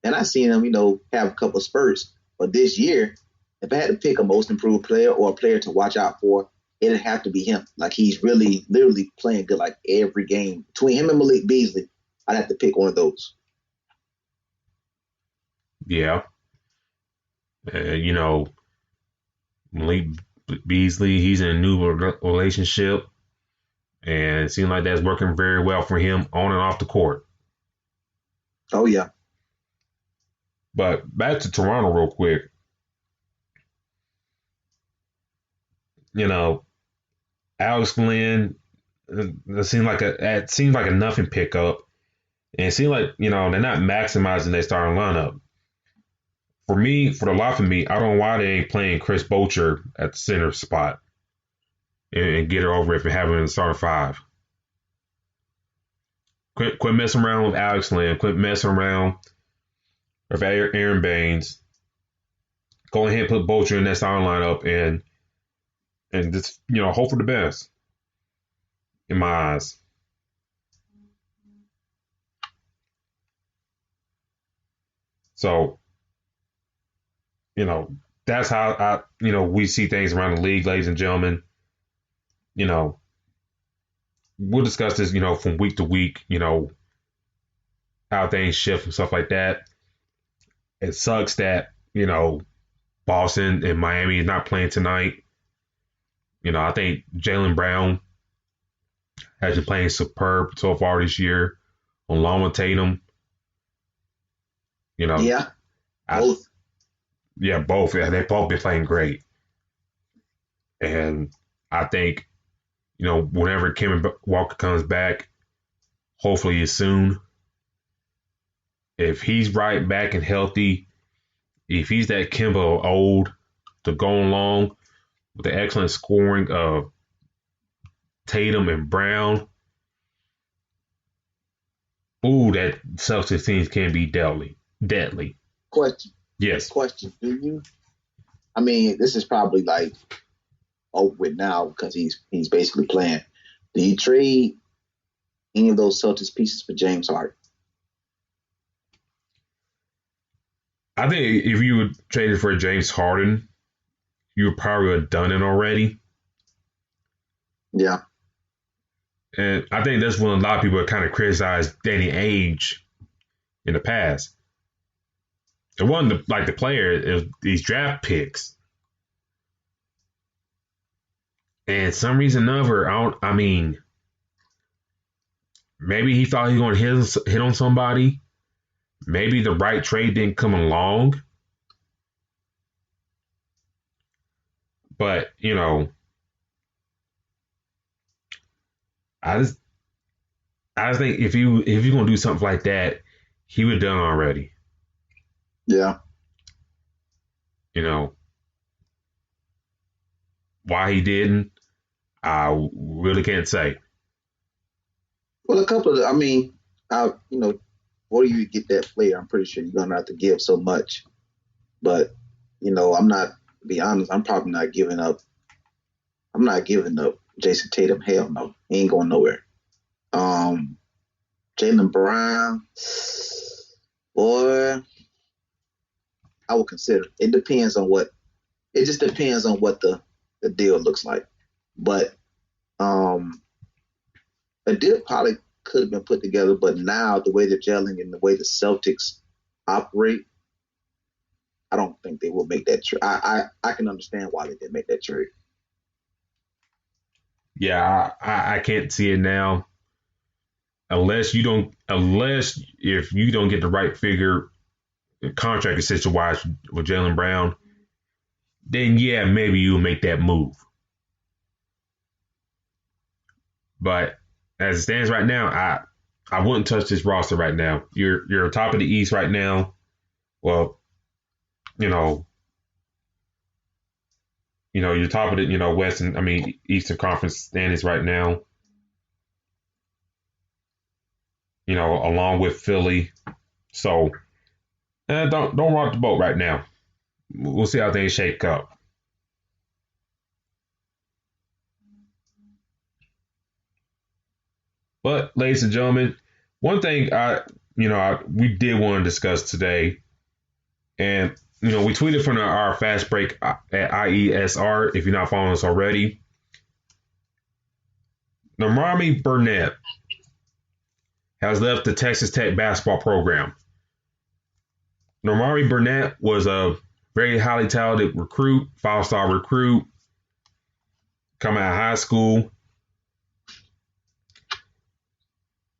and I seen him, have a couple of spurts. But this year, if I had to pick a most improved player or a player to watch out for, it'd have to be him. Like, he's really, literally playing good, like, every game. Between him and Malik Beasley, I'd have to pick one of those. Yeah. Malik Beasley, he's in a new relationship, and it seems like that's working very well for him on and off the court. Oh, yeah. But back to Toronto real quick. Alex Glenn, it seems like a nothing pickup. And it seems like, they're not maximizing their starting lineup. For the life of me, I don't know why they ain't playing Chris Bocher at the center spot and get her over if and have him in the starting five. Quit messing around with Alex Glenn. Quit messing around with Aaron Baines. Go ahead and put Bocher in that starting lineup and just, hope for the best in my eyes. So, that's how we see things around the league, ladies and gentlemen. We'll discuss this, from week to week, how things shift and stuff like that. It sucks that, Boston and Miami is not playing tonight. I think Jaylen Brown has been playing superb so far this year, along with Tatum. Yeah, both. Both. Yeah, they've both been playing great. And I think, whenever Kemba Walker comes back, hopefully it's soon. If he's right back and healthy, if he's that Kemba old to go along with the excellent scoring of Tatum and Brown, that Celtics teams can be deadly. Question. Yes. Question. I mean, this is probably like over with now because he's basically playing. Do you trade any of those Celtics pieces for James Harden? I think if you would trade it for James Harden, you would probably have done it already. Yeah. And I think that's when a lot of people have kind of criticized Danny Ainge in the past. It wasn't the player, it was these draft picks. And some reason or another, I mean, maybe he thought he was going to hit on somebody. Maybe the right trade didn't come along. But, I just think if you're gonna do something like that, he would have done already. Yeah. Why he didn't, I really can't say. Well, before you get that player, I'm pretty sure you're gonna have to give so much. But, I'm not, to be honest, I'm probably not giving up. I'm not giving up Jason Tatum. Hell no. He ain't going nowhere. Jaylen Brown, boy, I would consider. It just depends on what the deal looks like. But a deal probably could have been put together, but now the way they're gelling and the way the Celtics operate, I don't think they will make that trade. I can understand why they didn't make that trade. Yeah, I can't see it now. Unless if you don't get the right figure contract situation wise with Jaylen Brown, then yeah, maybe you'll make that move. But as it stands right now, I wouldn't touch this roster right now. You're top of the East right now. Well, you're top of the Eastern Conference standings right now. Along with Philly. So don't rock the boat right now. We'll see how things shake up. But, ladies and gentlemen, one thing we did want to discuss today, and we tweeted from our fast break at IESR. If you're not following us already, Nimari Burnett has left the Texas Tech basketball program. Nimari Burnett was a very highly talented recruit, 5-star recruit, coming out of high school.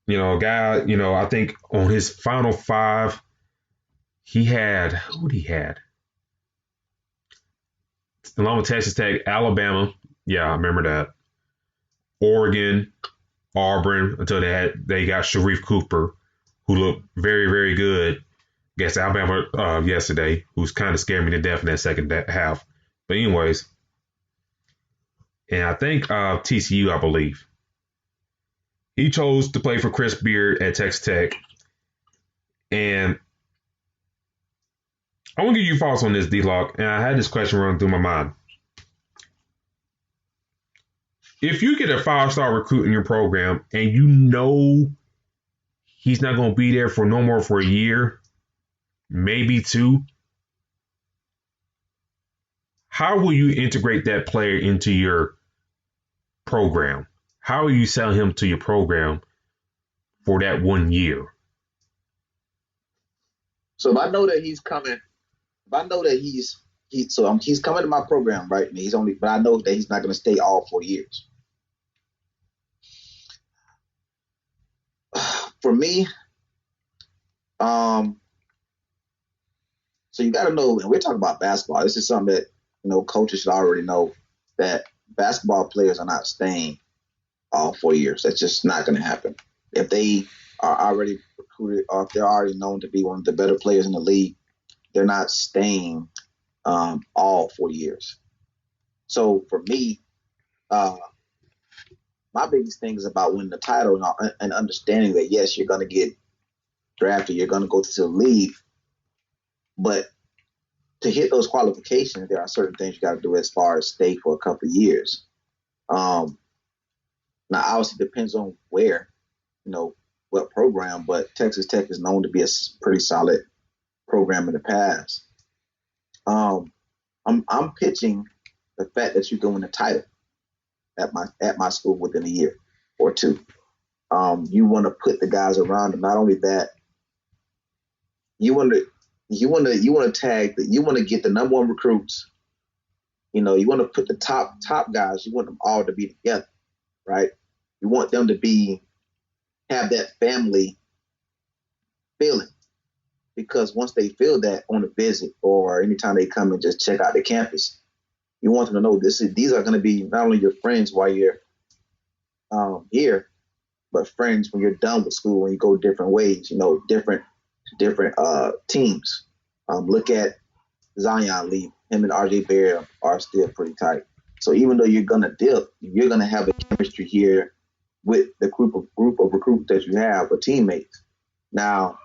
A guy, I think on his final five, he had, along with Texas Tech, Alabama. Yeah, I remember that. Oregon, Auburn, until they got Sharif Cooper, who looked very, very good against Alabama yesterday, who's kind of scared me to death in that second half. But anyways, and I think TCU, I believe. He chose to play for Chris Beard at Texas Tech. And I want to give you thoughts on this, D-Lock. And I had this question running through my mind. If you get a 5-star recruit in your program and you know he's not going to be there for no more for a year, maybe 2, how will you integrate that player into your program? How are you selling him to your program for that 1 year? So if I know that he's coming, if I know that he's coming to my program, right? And but I know that he's not going to stay all 4 years. For me, so you got to know, and we're talking about basketball. This is something that coaches should already know, that basketball players are not staying all 4 years. That's just not going to happen. If they are already recruited or if they're already known to be one of the better players in the league, they're not staying all 4 years. So for me, my biggest thing is about winning the title and understanding that, yes, you're going to get drafted, you're going to go to the league, but to hit those qualifications, there are certain things you got to do as far as stay for a couple of years. Now, obviously, depends on where, what program, but Texas Tech is known to be a pretty solid program in the past. I'm pitching the fact that you go win the title at my school within a year or two. You want to put the guys around them. Not only that, you want to tag you want to get the number one recruits. You want to put the top guys. You want them all to be together, right? You want them to have that family feeling, because once they feel that on a visit or anytime they come and just check out the campus, you want them to know these are going to be not only your friends while you're here, but friends when you're done with school, when you go different ways, different teams. Look at Zion leave. Him and RJ Bear are still pretty tight. So even though you're gonna dip, you're gonna have a chemistry here with the group of recruits that you have, or teammates. Now,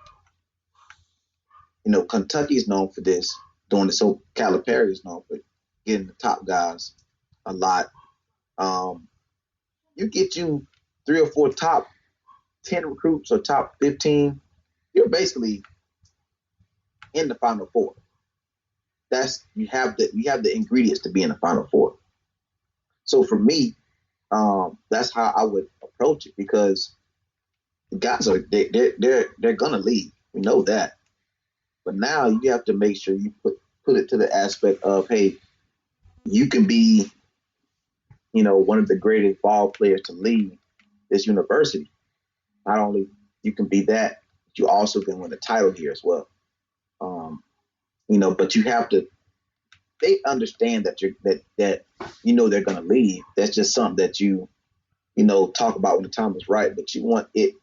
Kentucky's known for this, doing this. So Calipari is known for getting the top guys a lot. You get 3 or 4 top 10 recruits or top 15, you're basically in the Final Four. You have the ingredients to be in the Final Four. So for me, that's how I would approach it, because the guys they're gonna leave. We know that, but now you have to make sure you put it to the aspect of, hey, you can be, one of the greatest ball players to lead this university. Not only you can be that, but you also can win a title here as well. But you have to. They understand that they're going to leave. That's just something that you talk about when the time is right. But you want it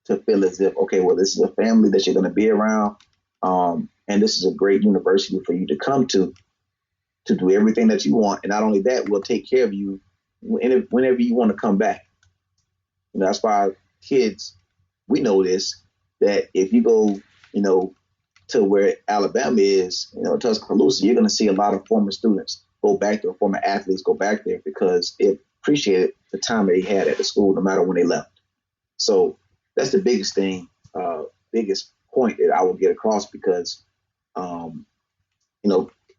to feel as if, okay, well, this is a family that you're going to be around, and this is a great university for you to come to do everything that you want. And not only that, we'll take care of you whenever you want to come back. That's why kids, we know this, that if you go, to where Alabama is, Tuscaloosa, you're going to see a lot of former students go back there, former athletes go back there, because it appreciated the time they had at the school, no matter when they left. So that's the biggest thing, biggest point that I will get across, because,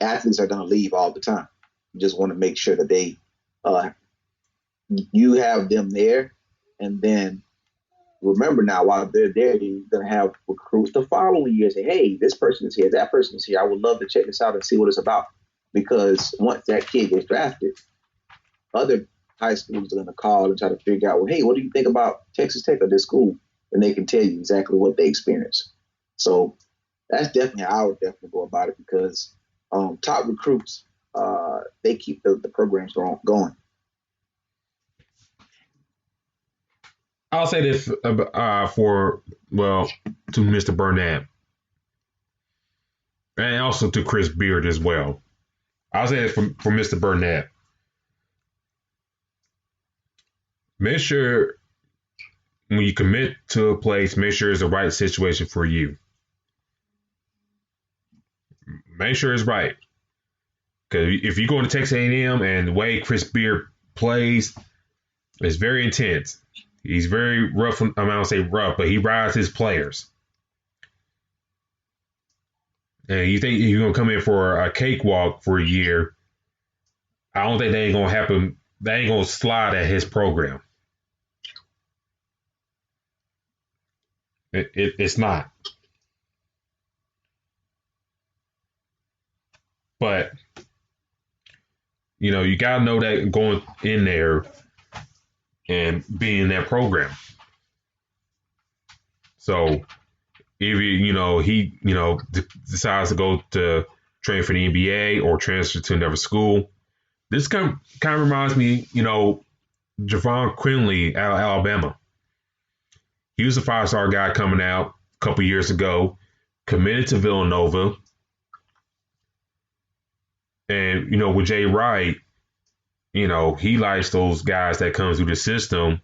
athletes are going to leave all the time. You just want to make sure that you have them there, and then remember, now while they're there, you're going to have recruits the following year say, hey, this person is here, that person is here. I would love to check this out and see what it's about. Because once that kid gets drafted, other high schools are going to call and try to figure out, well, hey, what do you think about Texas Tech or this school? And they can tell you exactly what they experienced. So that's definitely how I would definitely go about it, because top recruits, they keep the programs going. I'll say this to Mr. Burnett, and also to Chris Beard as well. I'll say this for Mr. Burnett. Make sure when you commit to a place, make sure it's the right situation for you. Make sure it's right. Because if you go to Texas A&M and the way Chris Beard plays, it's very intense. He's very rough. I don't say rough, but he rides his players. And you think you're going to come in for a cakewalk for a year, I don't think that ain't going to happen. That ain't going to slide at his program. It's not. But, you got to know that going in there and being in that program. So if he decides to go to train for the NBA or transfer to another school, this kind of reminds me, Javon Quinley out of Alabama. He was a 5-star guy coming out a couple years ago, committed to Villanova. And, with Jay Wright, he likes those guys that come through the system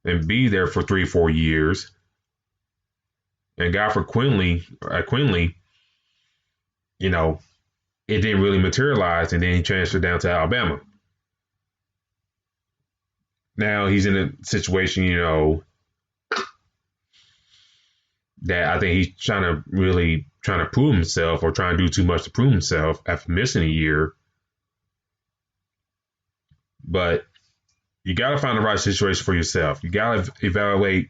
and be there for 3-4 years. And guy for Quinley, you know, it didn't really materialize, and then he transferred down to Alabama. Now he's in a situation, that I think he's trying to prove himself, or trying to do too much to prove himself after missing a year. But you got to find the right situation for yourself. You got to evaluate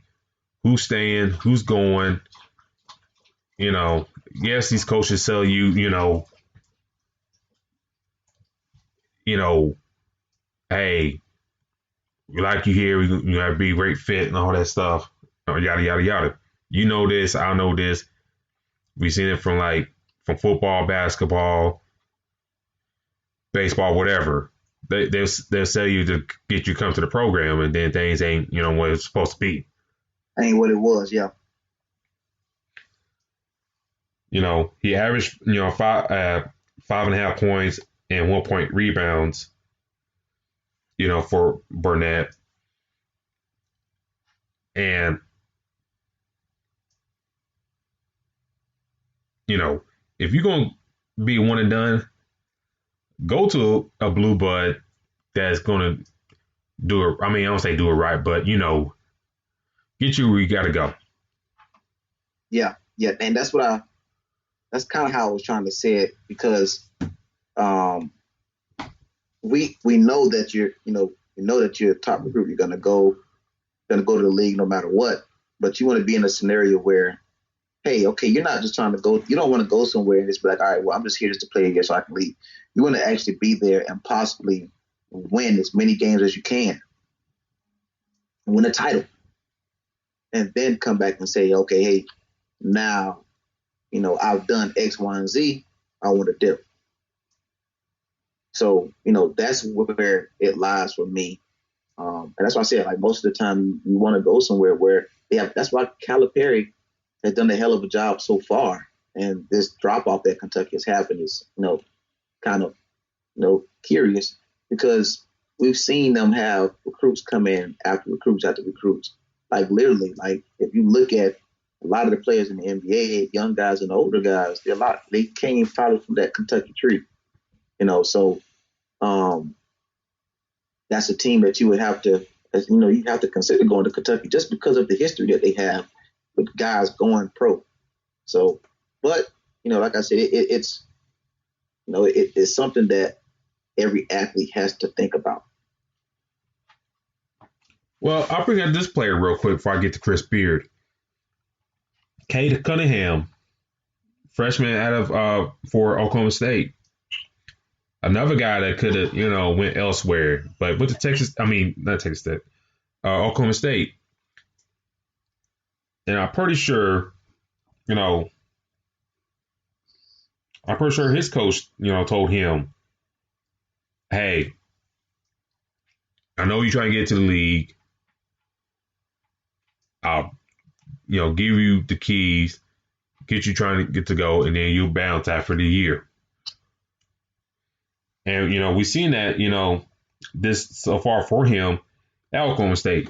who's staying, who's going. Yes, these coaches sell you, hey, we like you here. You have to be a great fit and all that stuff. Yada yada yada. You know this. I know this. We've seen it from football, basketball, baseball, whatever. They'll sell you to get you to come to the program, and then things ain't what it's supposed to be. Ain't what it was, yeah. He averaged 5.5 points and 1 point rebounds. For Burnett, and if you're gonna be one and done, go to a blue bud that's gonna do it. I mean, I don't say do it right, but get you where you gotta go. Yeah, and that's kind of how I was trying to say it, because we know that you're a top recruit. You're gonna go to the league no matter what. But you want to be in a scenario where, hey, okay, you're not just trying to go. You don't want to go somewhere and just be like, all right, well, I'm just here just to play a year so I can leave. You want to actually be there and possibly win as many games as you can, win a title, and then come back and say, okay, hey, now, I've done X, Y, and Z. I want to dip. So, that's where it lies for me. And that's why I said, most of the time you want to go somewhere where that's why Calipari has done a hell of a job so far. And this drop off that Kentucky has happened is, kind of, curious, because we've seen them have recruits come in after recruits after recruits. Literally, if you look at a lot of the players in the NBA, young guys and older guys, they came probably from that Kentucky tree, so that's a team that you would have to, you have to consider going to Kentucky just because of the history that they have with guys going pro. So, but, like I said, it's something that every athlete has to think about. Well, I'll bring up this player real quick before I get to Chris Beard. Cade Cunningham, freshman out of for Oklahoma State. Another guy that could have, went elsewhere, but went to not Texas Tech, Oklahoma State. And I'm pretty sure his coach, told him, hey, I know you're trying to get to the league. I'll, give you the keys, get you trying to get to go, and then you'll bounce after the year. And, we've seen that, this so far for him at Oklahoma State,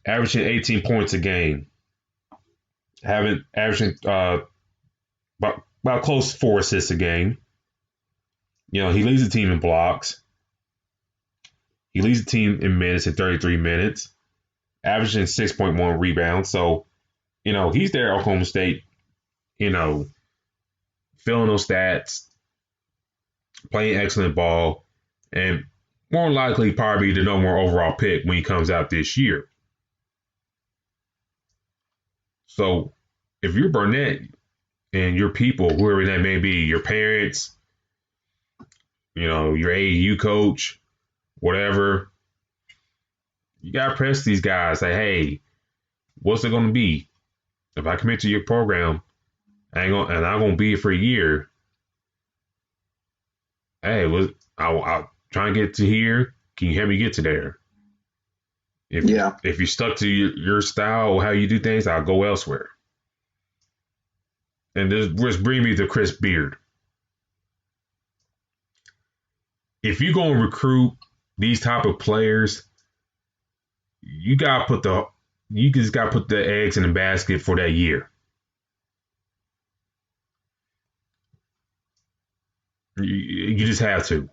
averaging 18 points a game, averaging about close to 4 assists a game. He leads the team in blocks. He leads the team in minutes at 33 minutes, averaging 6.1 rebounds. So, he's there at Oklahoma State, filling those stats, playing excellent ball, and more likely probably the number one overall pick when he comes out this year. So if you're Burnett and your people, whoever that may be, your parents, your AAU coach, whatever, you got to press these guys. Say, hey, what's it going to be? If I commit to your program, I'm going to be here for a year. Hey, I'll try and get to here. Can you help me get to there? If you're stuck to your style or how you do things, I'll go elsewhere. And this brings me to Chris Beard. If you're going to recruit these type of players, you just got to put the eggs in the basket for that year. You just have to.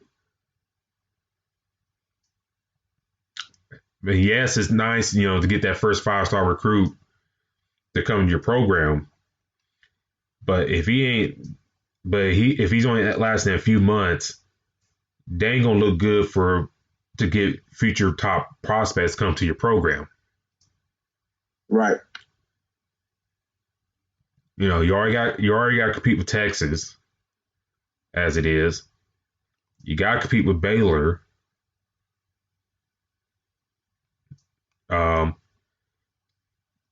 But yes, it's nice, to get that first 5-star recruit to come to your program. But if he's only lasting a few months, they ain't gonna look good to get future top prospects come to your program. Right. You already got to compete with Texas, as it is. You got to compete with Baylor.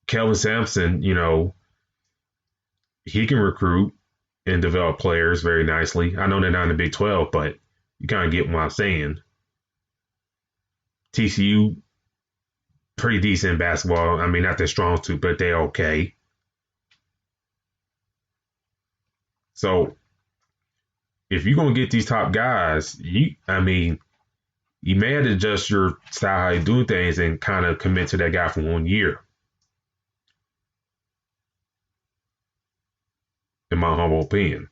Kelvin Sampson, he can recruit and develop players very nicely. I know they're not in the Big 12, but you kind of get what I'm saying. TCU, pretty decent in basketball. I mean, not their strong suit, but they're okay. So, if you're going to get these top guys, you may have to adjust your style how you do things and kind of commit to that guy for 1 year. In my humble opinion.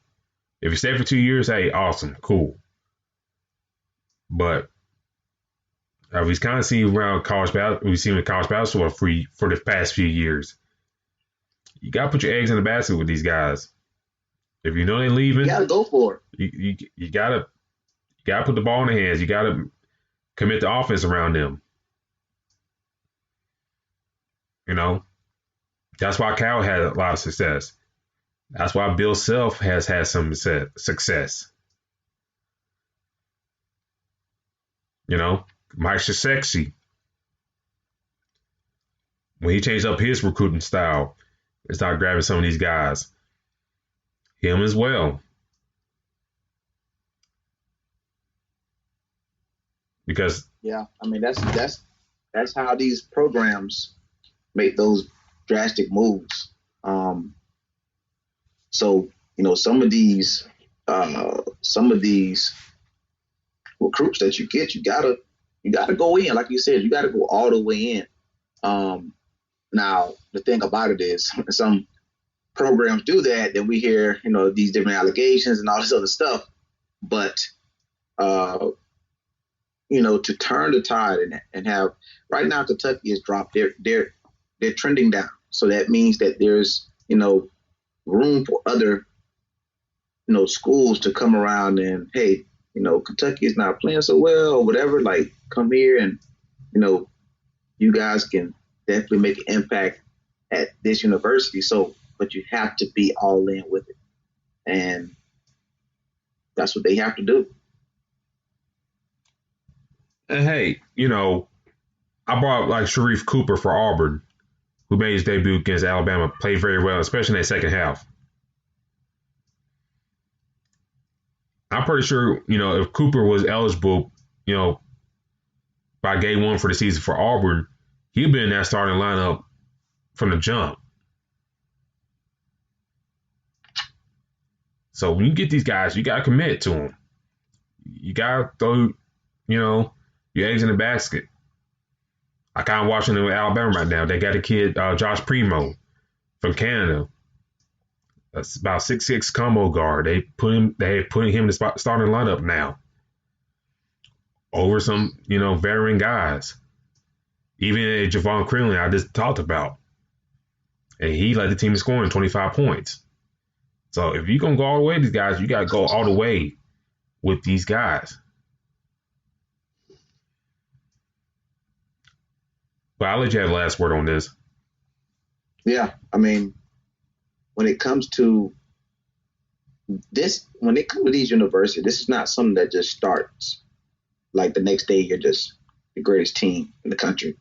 If you stay for 2 years, hey, awesome, cool. But we've kind of seen around college basketball, we've seen with college basketball for the past few years. You got to put your eggs in the basket with these guys. If you know they're leaving, you got to go for it. You got to put the ball in their hands. You got to commit the offense around them. That's why Cal had a lot of success. That's why Bill Self has had some success. Mike Krzyzewski, when he changed up his recruiting style and started grabbing some of these guys, him as well. Because that's how these programs make those drastic moves. So some of these recruits that you get, you gotta go in, like you said, you gotta go all the way in. Now the thing about it is, some programs do that, then we hear these different allegations and all this other stuff. But to turn the tide and have right now Kentucky has dropped, they're trending down. So that means that there's room for other schools to come around and, hey, Kentucky is not playing so well or whatever, like come here and you guys can definitely make an impact at this university. So but you have to be all in with it, and that's what they have to do. And hey, I brought up like Sharif Cooper for Auburn, who made his debut against Alabama, played very well, especially in that second half. I'm pretty sure, if Cooper was eligible, by game one for the season for Auburn, he'd been in that starting lineup from the jump. So when you get these guys, you got to commit to them. You got to throw, your eggs in the basket. I kind of watching them with Alabama right now. They got a kid, Josh Primo from Canada. That's about 6'6" combo guard. They put him in the starting lineup now over some, veteran guys. Even Javon Crinley, I just talked about. And he led the team in scoring 25 points. So if you're going to go all the way with these guys, you got to go all the way with these guys. But I'll let you have the last word on this. Yeah, when it comes to these universities, this is not something that just starts like the next day you're just the greatest team in the country.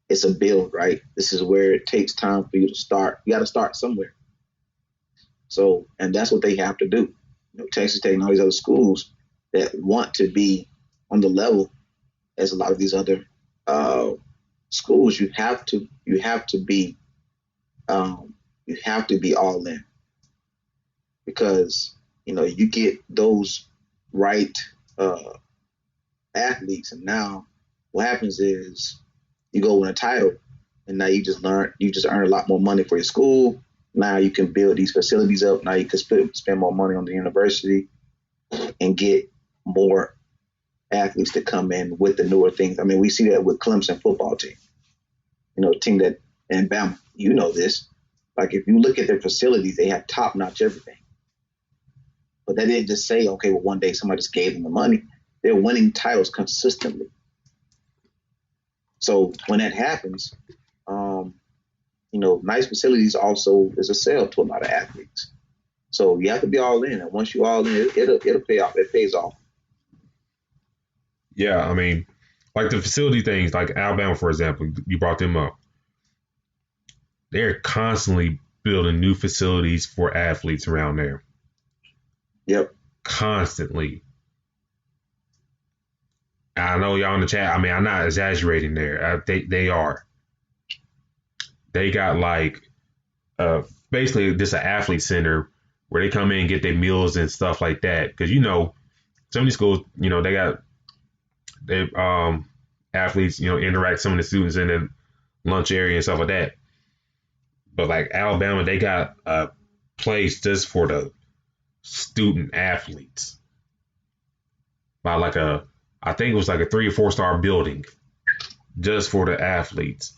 It's a build, right? This is where it takes time for you to start. You got to start somewhere. So, and that's what they have to do. Texas Tech and all these other schools that want to be on the level as a lot of these other schools, you have to be all in, because you get those right athletes, and now what happens is you go win a title, and now you just earn a lot more money for your school. Now you can build these facilities up. Now you can spend more money on the university. and get more athletes to come in with the newer things. I mean, we see that with Clemson football team. You know, team that in Bama, you know this. Like if you look at their facilities, they have top-notch everything. But they didn't just say, okay, well, one day somebody just gave them the money. They're winning titles consistently. So when that happens, you know, nice facilities also is a sell to a lot of athletes. So you have to be all in, and once you all in, it'll pay off. It pays off. Yeah, I mean, like the facility things, like Alabama, for example, you brought them up. They're constantly building new facilities for athletes around there. Yep. Constantly. I know y'all in the chat. I mean, I'm not exaggerating there. They are. They got like basically just an athlete center where they come in and get their meals and stuff like that. Because you know, some of these schools, you know, they got their athletes, you know, interact some of the students in the lunch area and stuff like that. But like Alabama, they got a place just for the student athletes. By like I think it was like a 3 or 4 star building just for the athletes.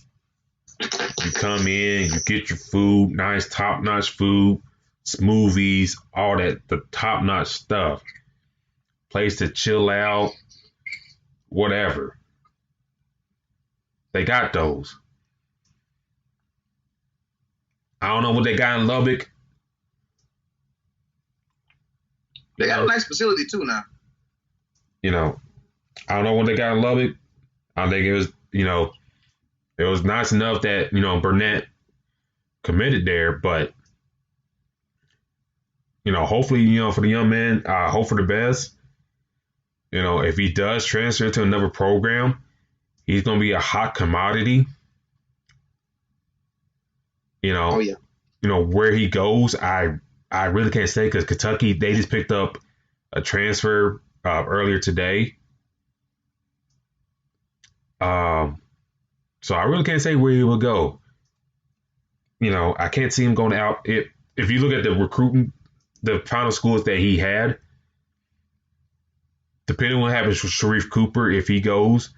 You come in, you get your food, nice top-notch food, smoothies, all that, the top-notch stuff. Place to chill out, whatever. They got those. I don't know what they got in Lubbock. They got a nice facility too now. You know, I don't know what they got in Lubbock. I think it was, you know, it was nice enough that, you know, Burnett committed there, but, you know, hopefully, you know, for the young man, hope for the best. You know, if he does transfer to another program, he's going to be a hot commodity. You know, oh, yeah. You know, where he goes, I really can't say because Kentucky, they just picked up a transfer earlier today. So I really can't say where he will go. You know, I can't see him going out. If you look at the recruiting, the final schools that he had, depending on what happens with Sharif Cooper, if he goes,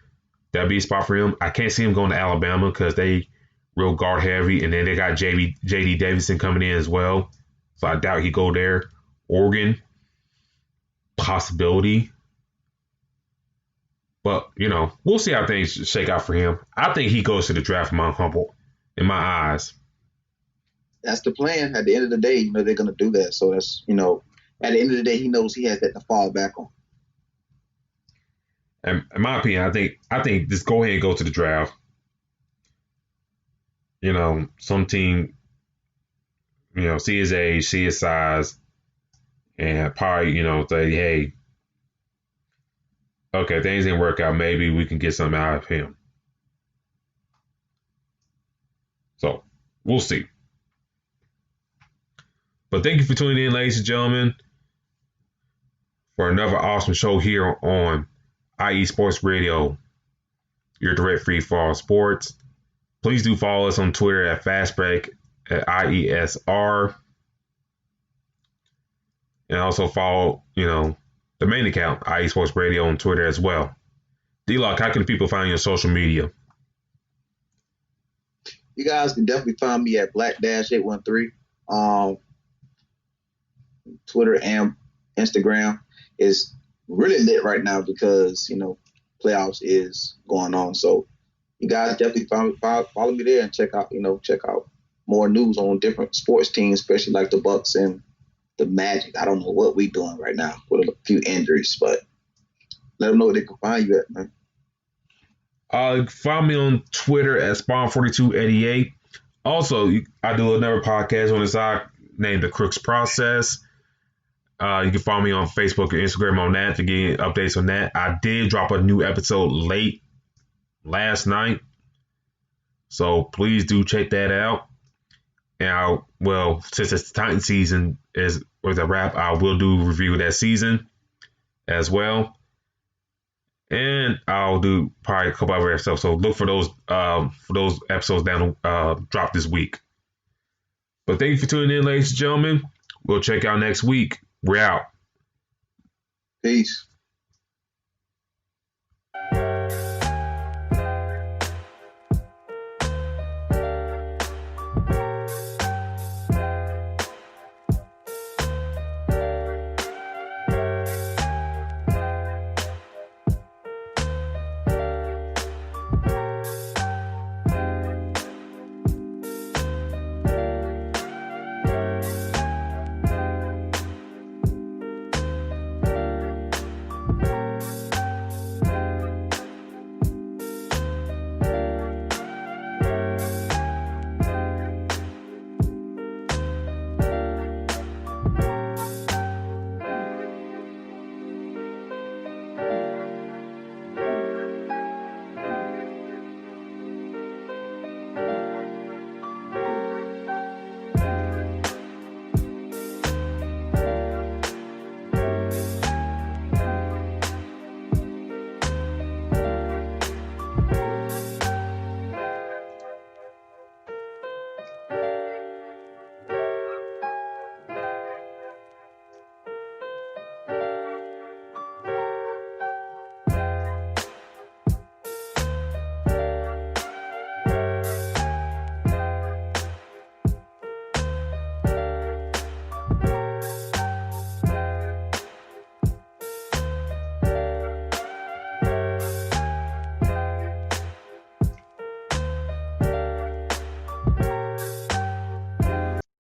that'd be a spot for him. I can't see him going to Alabama because they real guard heavy, and then they got J.D. Davidson coming in as well. So I doubt he'd go there. Oregon, possibility. But, you know, we'll see how things shake out for him. I think he goes to the draft from Mount Humboldt, in my eyes. That's the plan. At the end of the day, you know, they're going to do that. So that's, you know, at the end of the day, he knows he has that to fall back on. And in my opinion, I think just go ahead and go to the draft. You know, some team, you know, see his age, see his size, and probably, you know, say, hey, okay, things didn't work out. Maybe we can get something out of him. So we'll see. But thank you for tuning in, ladies and gentlemen, for another awesome show here on IE Sports Radio, your direct feed for all sports. Please do follow us on Twitter at Fastbreak at IESR. And also follow, you know, the main account, IE Sports Radio, on Twitter as well. D-Lock, how can people find you on social media? You guys can definitely find me at Black-813. Twitter and Instagram is really lit right now because, you know, playoffs is going on. So you guys definitely follow me there and check out more news on different sports teams, especially like the Bucks and the Magic. I don't know what we're doing right now with a few injuries, but let them know where they can find you at, man. Find me on Twitter at Spawn4288. Also, I do another podcast on the side named The Crooks Process. You can follow me on Facebook or Instagram on that to get updates on that. I did drop a new episode late last night, so please do check that out. And since it's Titan season is with a wrap, I will do a review of that season as well. And I'll do probably a couple other episodes. So look for those episodes down drop this week. But thank you for tuning in, ladies and gentlemen. We'll check out next week. We're out. Peace.